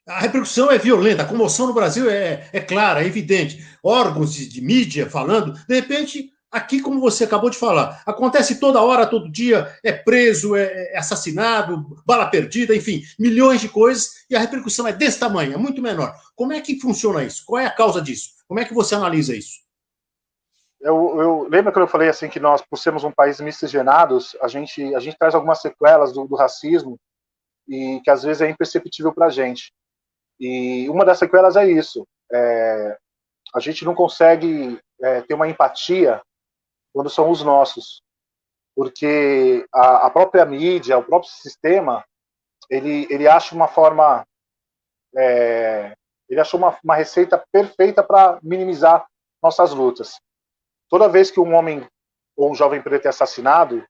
[SPEAKER 1] a repercussão é violenta, a comoção no Brasil é clara, é evidente, órgãos de mídia falando, de repente, aqui, como você acabou de falar, acontece toda hora, todo dia, é preso, é assassinado, bala perdida, enfim, milhões de coisas, e a repercussão é desse tamanho, é muito menor. Como é que funciona isso? Qual é a causa disso? Como é que você analisa isso?
[SPEAKER 2] Eu lembro que eu falei assim que nós, por sermos um país miscigenados, a gente traz algumas sequelas do racismo e que às vezes é imperceptível para a gente. E uma das sequelas é isso. A gente não consegue ter uma empatia quando são os nossos. Porque a própria mídia, o próprio sistema, ele acha uma forma... ele achou uma receita perfeita para minimizar nossas lutas. Toda vez que um homem ou um jovem preto é assassinado,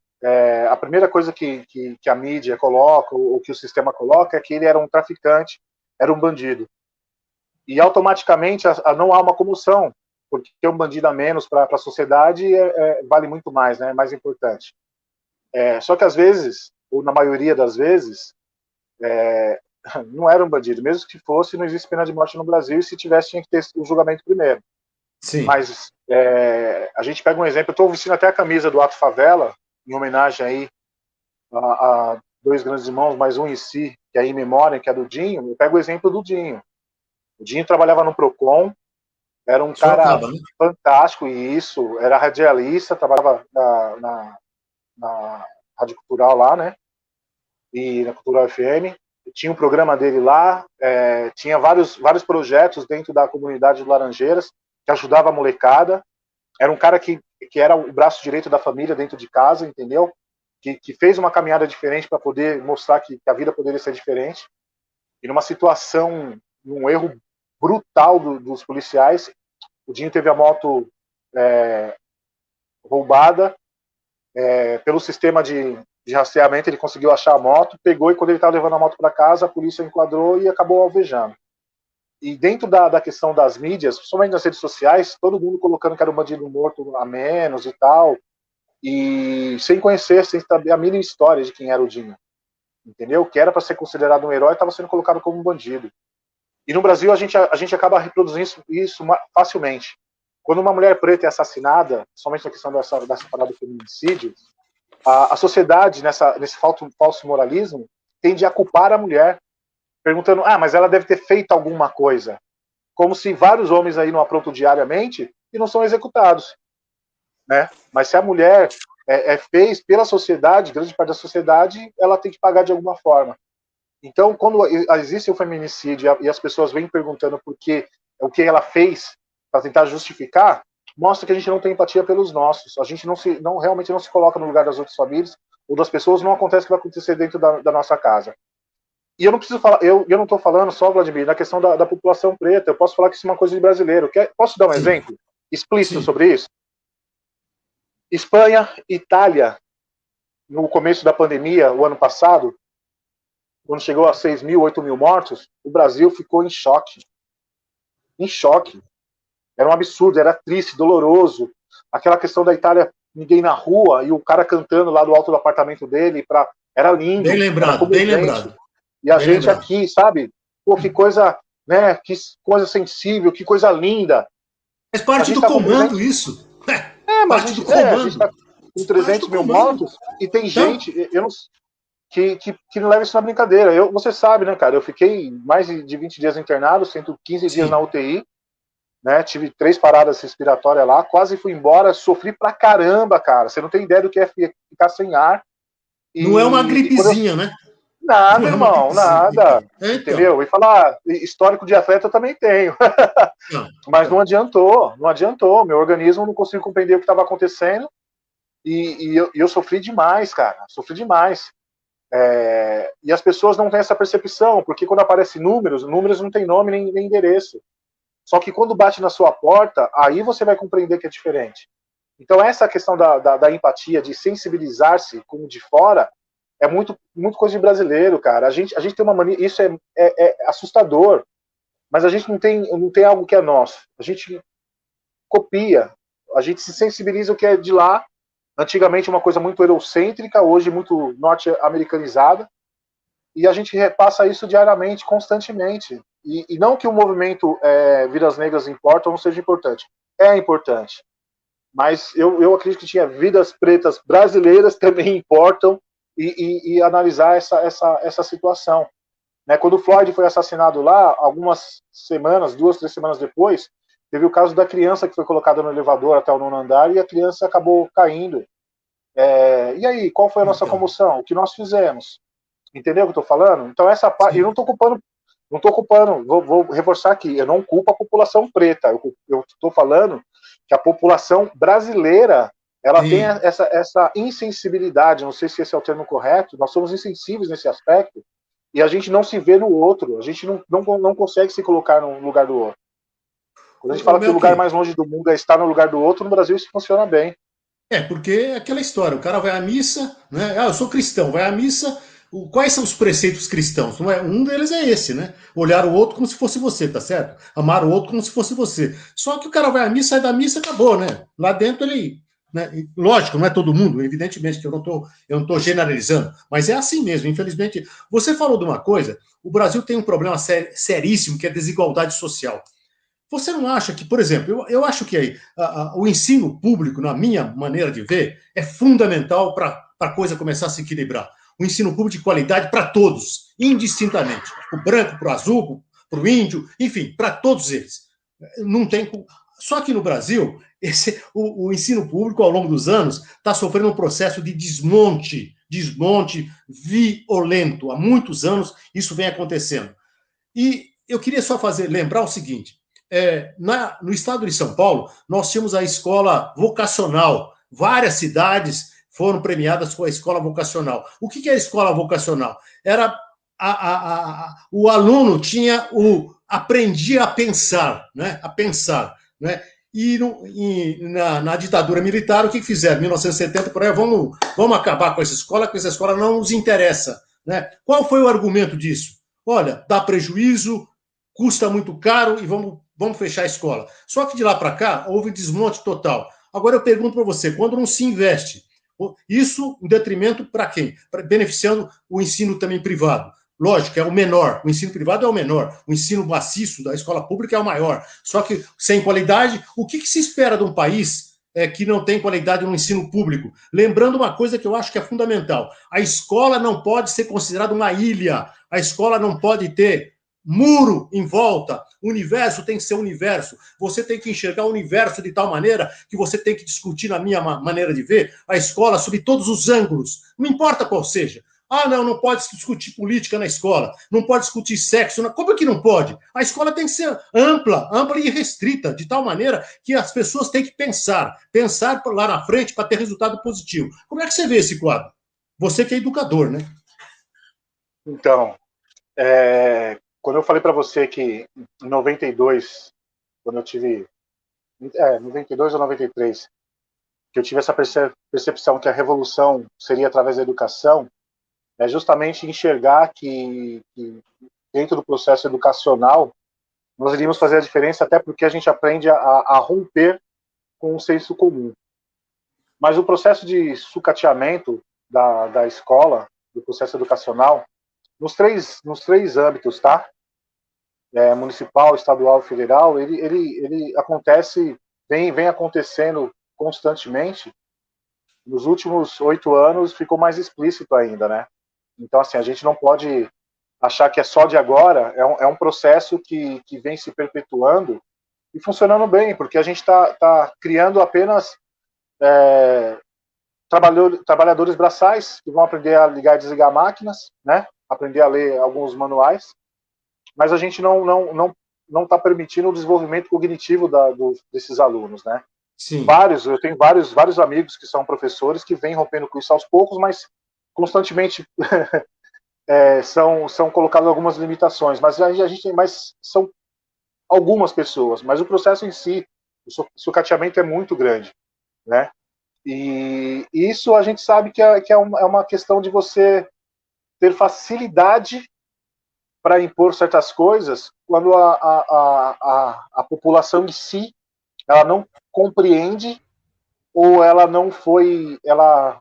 [SPEAKER 2] a primeira coisa que a mídia coloca, ou que o sistema coloca, é que ele era um traficante, era um bandido. E automaticamente não há uma comoção, porque um bandido a menos para a sociedade vale muito mais, né? É mais importante. Só que às vezes, ou na maioria das vezes, não era um bandido. Mesmo que fosse, não existe pena de morte no Brasil, e se tivesse, tinha que ter o julgamento primeiro.
[SPEAKER 1] Sim.
[SPEAKER 2] Mas A gente pega um exemplo, eu estou vestindo até a camisa do Ato Favela, em homenagem aí a dois grandes irmãos, mais um em si, que é em memória, que é do Dinho. Eu pego o exemplo do Dinho. O Dinho trabalhava no Procon, era um cara fantástico, e isso, era radialista, trabalhava na Rádio Cultural lá, né? E na Cultural FM. Tinha um programa dele lá, tinha vários projetos dentro da comunidade de Laranjeiras, que ajudava a molecada. Era um cara que era o braço direito da família dentro de casa, entendeu? Que fez uma caminhada diferente para poder mostrar que a vida poderia ser diferente. E numa situação, num erro brutal dos policiais, o Dinho teve a moto roubada. Pelo sistema de rastreamento, ele conseguiu achar a moto, pegou, e quando ele estava levando a moto para casa, a polícia enquadrou e acabou alvejando. E dentro da questão das mídias, principalmente nas redes sociais, todo mundo colocando que era um bandido morto a menos e tal, e sem conhecer, sem saber a mínima história de quem era o Dinho. Entendeu? Que era para ser considerado um herói, estava sendo colocado como um bandido. E no Brasil a gente acaba reproduzindo isso facilmente. Quando uma mulher preta é assassinada, somente na questão dessa parada do feminicídio, a sociedade, nesse falso moralismo, tende a culpar a mulher, perguntando, mas ela deve ter feito alguma coisa. Como se vários homens aí não aprontam diariamente e não são executados. Né? Mas se a mulher fez pela sociedade, grande parte da sociedade, ela tem que pagar de alguma forma. Então, quando existe o feminicídio e as pessoas vêm perguntando o que ela fez para tentar justificar, mostra que a gente não tem empatia pelos nossos. A gente realmente não se coloca no lugar das outras famílias ou das pessoas, não acontece o que vai acontecer dentro da nossa casa. E eu não preciso falar, eu não estou falando só, Vladimir, na questão da população preta. Eu posso falar que isso é uma coisa de brasileiro. Posso dar um exemplo explícito sobre isso? Espanha, Itália, no começo da pandemia, o ano passado, quando chegou a 6 mil, 8 mil mortos, o Brasil ficou em choque. Em choque. Era um absurdo, era triste, doloroso. Aquela questão da Itália, ninguém na rua, e o cara cantando lá do alto do apartamento dele, era lindo.
[SPEAKER 1] Bem lembrado, bem lembrado.
[SPEAKER 2] E a gente aqui, sabe? Pô, que coisa, né? Que coisa sensível, que coisa linda.
[SPEAKER 1] Faz parte do comando isso.
[SPEAKER 2] Mas a gente está com 300 mil mortos e tem gente que não leva isso na brincadeira. Você sabe, né, cara? Eu fiquei mais de 20 dias internado, 115 dias na UTI, né? Tive 3 paradas respiratórias lá, quase fui embora, sofri pra caramba, cara. Você não tem ideia do que é ficar sem ar.
[SPEAKER 1] Não é uma gripezinha, né?
[SPEAKER 2] Nada, irmão, nada. Então. Entendeu? E falar, histórico de atleta eu também tenho. Mas não adiantou. Meu organismo não conseguiu compreender o que estava acontecendo. E eu sofri demais, cara. Sofri demais. E as pessoas não têm essa percepção, porque quando aparecem números não tem nome nem endereço. Só que quando bate na sua porta, aí você vai compreender que é diferente. Então essa questão da empatia, de sensibilizar-se com o de fora, é muito coisa de brasileiro, cara. A gente tem uma mania, isso é assustador, mas a gente não tem algo que é nosso. A gente copia, a gente se sensibiliza o que é de lá. Antigamente uma coisa muito eurocêntrica, hoje muito norte-americanizada, e a gente repassa isso diariamente, constantemente. E não que o movimento Vidas Negras importa ou não seja importante. É importante. Mas eu acredito que tinha vidas pretas brasileiras também importam, e analisar essa situação. Né? Quando o Floyd foi assassinado lá, algumas semanas, 2, 3 semanas depois, teve o caso da criança que foi colocada no elevador até o 9º andar e a criança acabou caindo. E aí, qual foi a nossa comoção? O que nós fizemos? Entendeu o que eu estou falando? Então, essa parte, eu não estou culpando, vou reforçar aqui, eu não culpo a população preta, eu estou falando que a população brasileira, ela tem essa insensibilidade, não sei se esse é o termo correto, nós somos insensíveis nesse aspecto, e a gente não se vê no outro, a gente não consegue se colocar no lugar do outro. Quando a gente fala que o lugar mais longe do mundo é estar no lugar do outro, no Brasil isso funciona bem.
[SPEAKER 1] Porque é aquela história, o cara vai à missa, né? Eu sou cristão, vai à missa, quais são os preceitos cristãos? Um deles é esse, né? Olhar o outro como se fosse você, tá certo? Amar o outro como se fosse você. Só que o cara vai à missa, sai da missa, acabou, né? Lá dentro ele... Né? Lógico, não é todo mundo, evidentemente que eu não estou generalizando, mas é assim mesmo, infelizmente. Você falou de uma coisa, o Brasil tem um problema seríssimo, que é a desigualdade social. Você não acha que, por exemplo, eu acho que o ensino público, na minha maneira de ver, é fundamental para a coisa começar a se equilibrar. O ensino público de qualidade para todos, indistintamente. Para o branco, para o azul, para o índio, enfim, para todos eles. Não tem. Só que no Brasil, o ensino público, ao longo dos anos, está sofrendo um processo de desmonte violento. Há muitos anos isso vem acontecendo. E eu queria só lembrar o seguinte: no estado de São Paulo, nós tínhamos a escola vocacional. Várias cidades foram premiadas com a escola vocacional. O que é a escola vocacional? Era o aluno aprendia a pensar, né? A pensar, né? E na ditadura militar, o que fizeram? Em 1970, por aí, vamos acabar com essa escola, porque essa escola não nos interessa, né? Qual foi o argumento disso? Olha, dá prejuízo, custa muito caro e vamos fechar a escola. Só que de lá para cá, houve desmonte total. Agora eu pergunto para você, quando não se investe, isso em detrimento para quem? Beneficiando o ensino também privado. Lógico, é o menor. O ensino privado é o menor. O ensino maciço da escola pública é o maior. Só que sem qualidade, o que se espera de um país que não tem qualidade no ensino público? Lembrando uma coisa que eu acho que é fundamental. A escola não pode ser considerada uma ilha. A escola não pode ter muro em volta. O universo tem que ser universo. Você tem que enxergar o universo de tal maneira que você tem que discutir, na minha maneira de ver, a escola sob todos os ângulos. Não importa qual seja. Não pode discutir política na escola, não pode discutir sexo. Como é que não pode? A escola tem que ser ampla e restrita, de tal maneira que as pessoas têm que pensar lá na frente para ter resultado positivo. Como é que você vê esse quadro? Você que é educador, né?
[SPEAKER 2] Então, quando eu falei para você que em 92, quando eu tive 92 ou 93, que eu tive essa percepção que a revolução seria através da educação, é justamente enxergar que dentro do processo educacional nós iríamos fazer a diferença, até porque a gente aprende a romper com o senso comum. Mas o processo de sucateamento da escola, do processo educacional, nos três âmbitos, tá? Municipal, estadual e federal, ele acontece, vem acontecendo constantemente. Nos últimos 8 anos ficou mais explícito ainda, né? Então, assim, a gente não pode achar que é só de agora, é um processo que vem se perpetuando e funcionando bem, porque a gente está criando apenas trabalhadores braçais que vão aprender a ligar e desligar máquinas, né? Aprender a ler alguns manuais, mas a gente não está permitindo o desenvolvimento cognitivo desses alunos, né?
[SPEAKER 1] Sim.
[SPEAKER 2] Eu tenho vários amigos que são professores que vêm rompendo com isso aos poucos, mas constantemente são colocadas algumas limitações, mas a gente tem mais, são algumas pessoas, mas o processo em si, o sucateamento é muito grande, né? E isso a gente sabe que é uma questão de você ter facilidade para impor certas coisas quando a população em si ela não compreende ou ela não foi, ela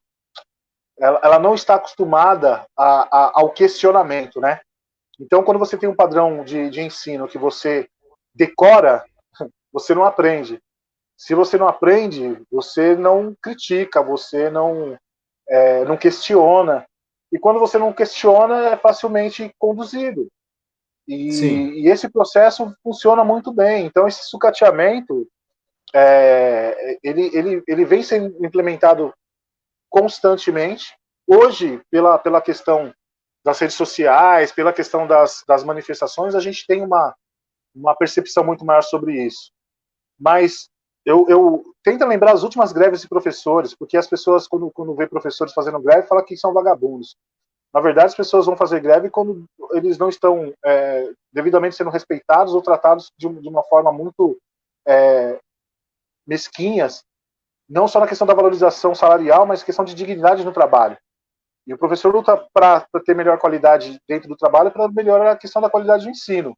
[SPEAKER 2] não está acostumada ao questionamento, né? Então, quando você tem um padrão de ensino que você decora, você não aprende. Se você não aprende, você não critica, você não questiona. E quando você não questiona, é facilmente conduzido. E esse processo funciona muito bem. Então, esse sucateamento, ele vem sendo implementado constantemente. Hoje, pela questão das redes sociais, pela questão das manifestações, a gente tem uma percepção muito maior sobre isso. Mas eu tento lembrar as últimas greves de professores, porque as pessoas, quando vê professores fazendo greve, falam que são vagabundos. Na verdade, as pessoas vão fazer greve quando eles não estão devidamente sendo respeitados ou tratados de uma forma muito mesquinhas, não só na questão da valorização salarial, mas questão de dignidade no trabalho. E o professor luta para ter melhor qualidade dentro do trabalho, para melhorar a questão da qualidade do ensino.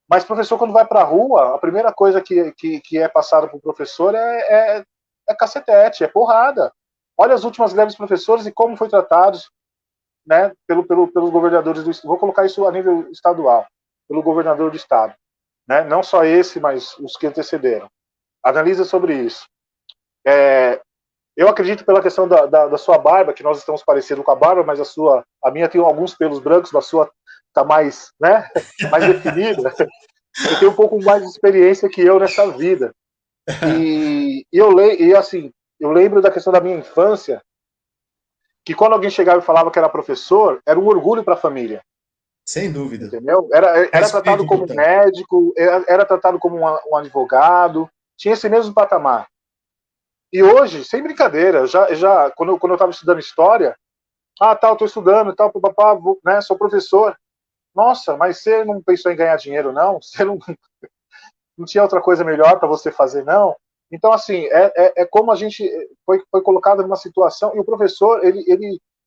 [SPEAKER 2] Mas o professor, quando vai para a rua, a primeira coisa que é passada para o professor é cacetete, é porrada. Olha as últimas greves dos professores e como foi tratados, né, pelos governadores do estado. Vou colocar isso a nível estadual, pelo governador do estado. né? Não só esse, mas os que antecederam. Analisa sobre isso. Eu acredito pela questão da sua barba, que nós estamos parecidos com a barba, mas a minha tem alguns pelos brancos, a sua está mais, né, mais definida. Você tem um pouco mais de experiência que eu nessa vida. E eu lembro da questão da minha infância, que quando alguém chegava e falava que era professor, era um orgulho para a família.
[SPEAKER 1] Sem dúvida.
[SPEAKER 2] Entendeu? Era tratado como médico, era tratado como um advogado, tinha esse mesmo patamar. E hoje, sem brincadeira, quando eu estava estudando história, eu estou estudando, tal, papapá, né, sou professor. Nossa, mas você não pensou em ganhar dinheiro, não? Você não tinha outra coisa melhor para você fazer, não? Então, assim, é como a gente foi colocado numa situação, e o professor,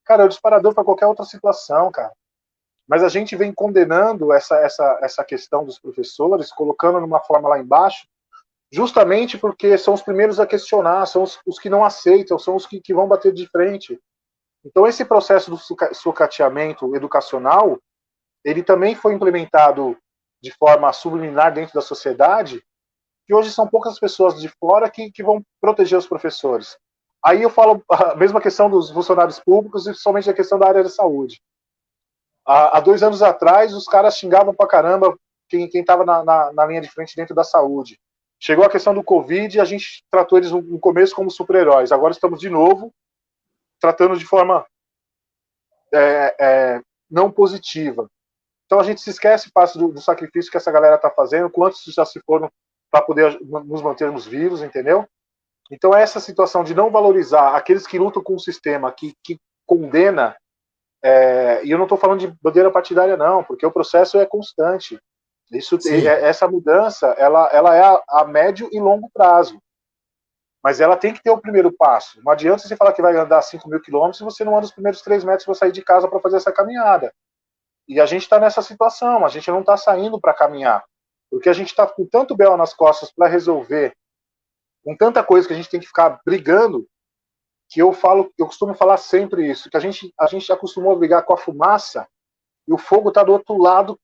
[SPEAKER 2] cara, é o disparador para qualquer outra situação, cara. Mas a gente vem condenando essa questão dos professores, colocando numa forma lá embaixo, justamente porque são os primeiros a questionar, são os que não aceitam, são os que vão bater de frente. Então, esse processo do sucateamento educacional, ele também foi implementado de forma subliminar dentro da sociedade, que hoje são poucas pessoas de fora que vão proteger os professores. Aí eu falo a mesma questão dos funcionários públicos e somente a questão da área da saúde. Há 2 anos atrás, os caras xingavam pra caramba quem estava na linha de frente dentro da saúde. Chegou a questão do Covid e a gente tratou eles no começo como super-heróis. Agora estamos de novo tratando de forma não positiva. Então a gente se esquece do sacrifício que essa galera está fazendo, quantos já se foram para poder nos mantermos vivos, entendeu? Então essa situação de não valorizar aqueles que lutam com o sistema, que condena, e eu não estou falando de bandeira partidária não, porque o processo é constante. Essa mudança, ela é a médio e longo prazo. Mas ela tem que ter o primeiro passo. Não adianta você falar que vai andar 5.000 quilômetros se você não anda os primeiros 3 metros para sair de casa para fazer essa caminhada. E a gente está nessa situação, a gente não está saindo para caminhar. Porque a gente está com tanto belo nas costas para resolver, com tanta coisa que a gente tem que ficar brigando, que eu costumo falar sempre isso, que a gente acostumou a brigar com a fumaça e o fogo está do outro lado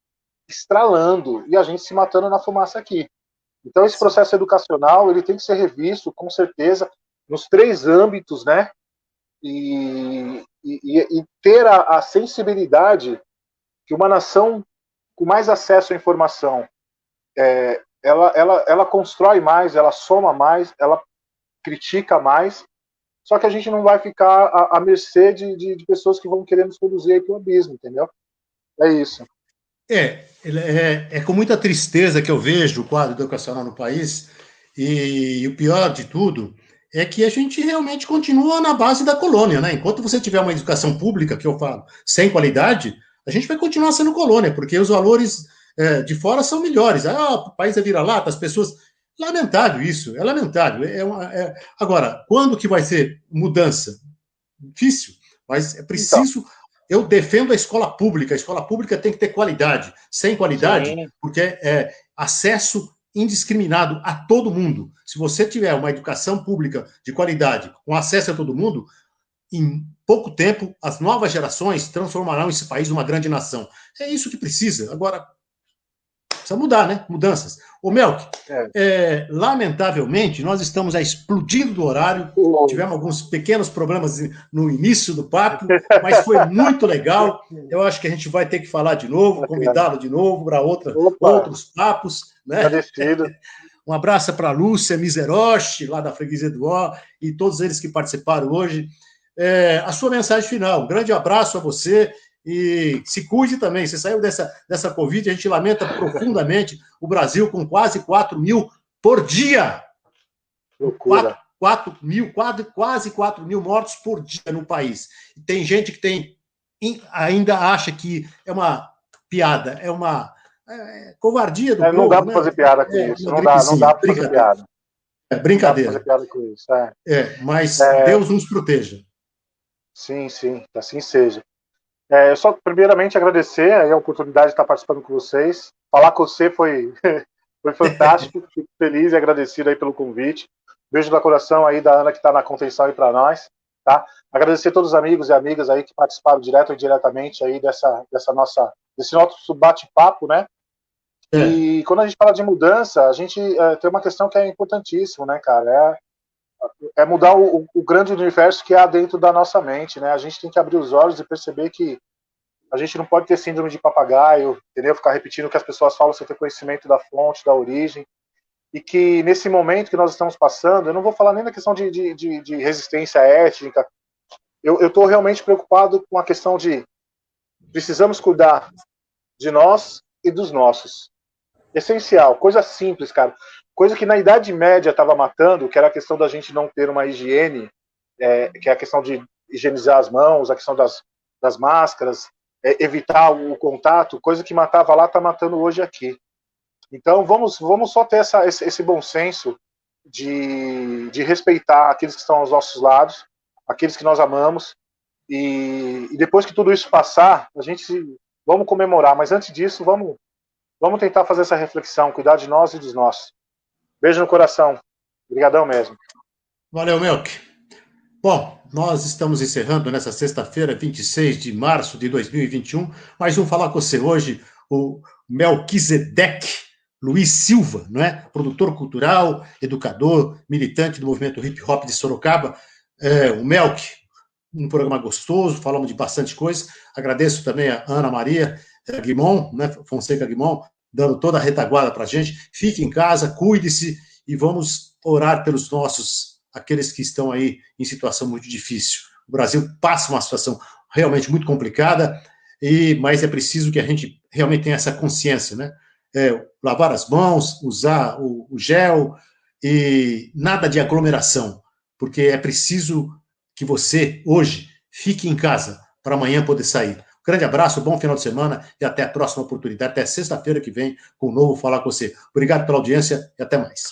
[SPEAKER 2] estralando e a gente se matando na fumaça aqui. Então esse processo educacional ele tem que ser revisto com certeza nos 3 âmbitos, né? E ter a sensibilidade que uma nação com mais acesso à informação ela constrói mais, ela soma mais, ela critica mais, só que a gente não vai ficar à mercê de pessoas que vão querer nos conduzir aí para o abismo, entendeu? É isso.
[SPEAKER 1] É com muita tristeza que eu vejo o quadro educacional no país, e o pior de tudo é que a gente realmente continua na base da colônia, né? Enquanto você tiver uma educação pública, que eu falo, sem qualidade, a gente vai continuar sendo colônia, porque os valores de fora são melhores. O país é vira-lata, as pessoas... Lamentável isso, é lamentável. Agora, quando que vai ser mudança? Difícil, mas é preciso... Então, eu defendo a escola pública tem que ter qualidade. Sem qualidade, sim, porque é acesso indiscriminado a todo mundo. Se você tiver uma educação pública de qualidade, com acesso a todo mundo, em pouco tempo, as novas gerações transformarão esse país numa grande nação. É isso que precisa. Agora, precisa mudar, né? Mudanças. Ô, Melk, lamentavelmente, nós estamos explodindo do horário, tivemos alguns pequenos problemas no início do papo, mas foi muito legal. Eu acho que a gente vai ter que falar de novo, convidá-lo de novo para outros papos, né? Um abraço para a Lúcia Miseroche, lá da Freguesia do Ó, e todos eles que participaram hoje. A sua mensagem final. Um grande abraço a você. E se cuide também. Você saiu dessa Covid, a gente lamenta profundamente o Brasil com quase 4.000 por dia.
[SPEAKER 2] Loucura.
[SPEAKER 1] 4.000, quase 4.000 mortos por dia no país. Tem gente que ainda acha que é uma piada, é uma covardia do povo.
[SPEAKER 2] Não dá para fazer piada com isso. Não dá para fazer piada.
[SPEAKER 1] É brincadeira.
[SPEAKER 2] Não dá para fazer piada com isso.
[SPEAKER 1] Mas Deus nos proteja.
[SPEAKER 2] Sim, assim seja. Eu só, primeiramente, agradecer a oportunidade de estar participando com vocês. Falar com você foi fantástico. Fico feliz e agradecido aí pelo convite. Beijo no coração aí da Ana, que está na contenção aí para nós. Tá? Agradecer a todos os amigos e amigas aí que participaram direto ou indiretamente aí desse nosso bate-papo, né? E quando a gente fala de mudança, a gente tem uma questão que é importantíssima, né, cara? É mudar o grande universo que há dentro da nossa mente, né? A gente tem que abrir os olhos e perceber que a gente não pode ter síndrome de papagaio, entendeu? Ficar repetindo o que as pessoas falam sem ter conhecimento da fonte, da origem. E que nesse momento que nós estamos passando, eu não vou falar nem da questão de resistência étnica, eu estou realmente preocupado com a questão de precisamos cuidar de nós e dos nossos. Essencial, coisa simples, cara. Coisa que na Idade Média estava matando, que era a questão da gente não ter uma higiene, que é a questão de higienizar as mãos, a questão das máscaras, evitar o contato, coisa que matava lá está matando hoje aqui. Então vamos só ter esse bom senso de respeitar aqueles que estão aos nossos lados, aqueles que nós amamos, e depois que tudo isso passar, vamos comemorar, mas antes disso, vamos tentar fazer essa reflexão, cuidar de nós e dos nossos. Beijo no coração. Obrigadão mesmo.
[SPEAKER 1] Valeu, Melk. Bom, nós estamos encerrando nessa sexta-feira, 26 de março de 2021, mais um Falar com você hoje, o Melquisedeque Luiz Silva, não é? Produtor cultural, educador, militante do movimento hip hop de Sorocaba. O Melk, um programa gostoso, falamos de bastante coisa. Agradeço também a Ana Maria Guimon, né? Fonseca Guimon, dando toda a retaguarda para a gente. Fique em casa, cuide-se e vamos orar pelos aqueles que estão aí em situação muito difícil. O Brasil passa uma situação realmente muito complicada, mas é preciso que a gente realmente tenha essa consciência, né? Lavar as mãos, usar o gel e nada de aglomeração, porque é preciso que você, hoje, fique em casa para amanhã poder sair. Grande abraço, bom final de semana e até a próxima oportunidade, até sexta-feira que vem com o novo Falar com você. Obrigado pela audiência e até mais.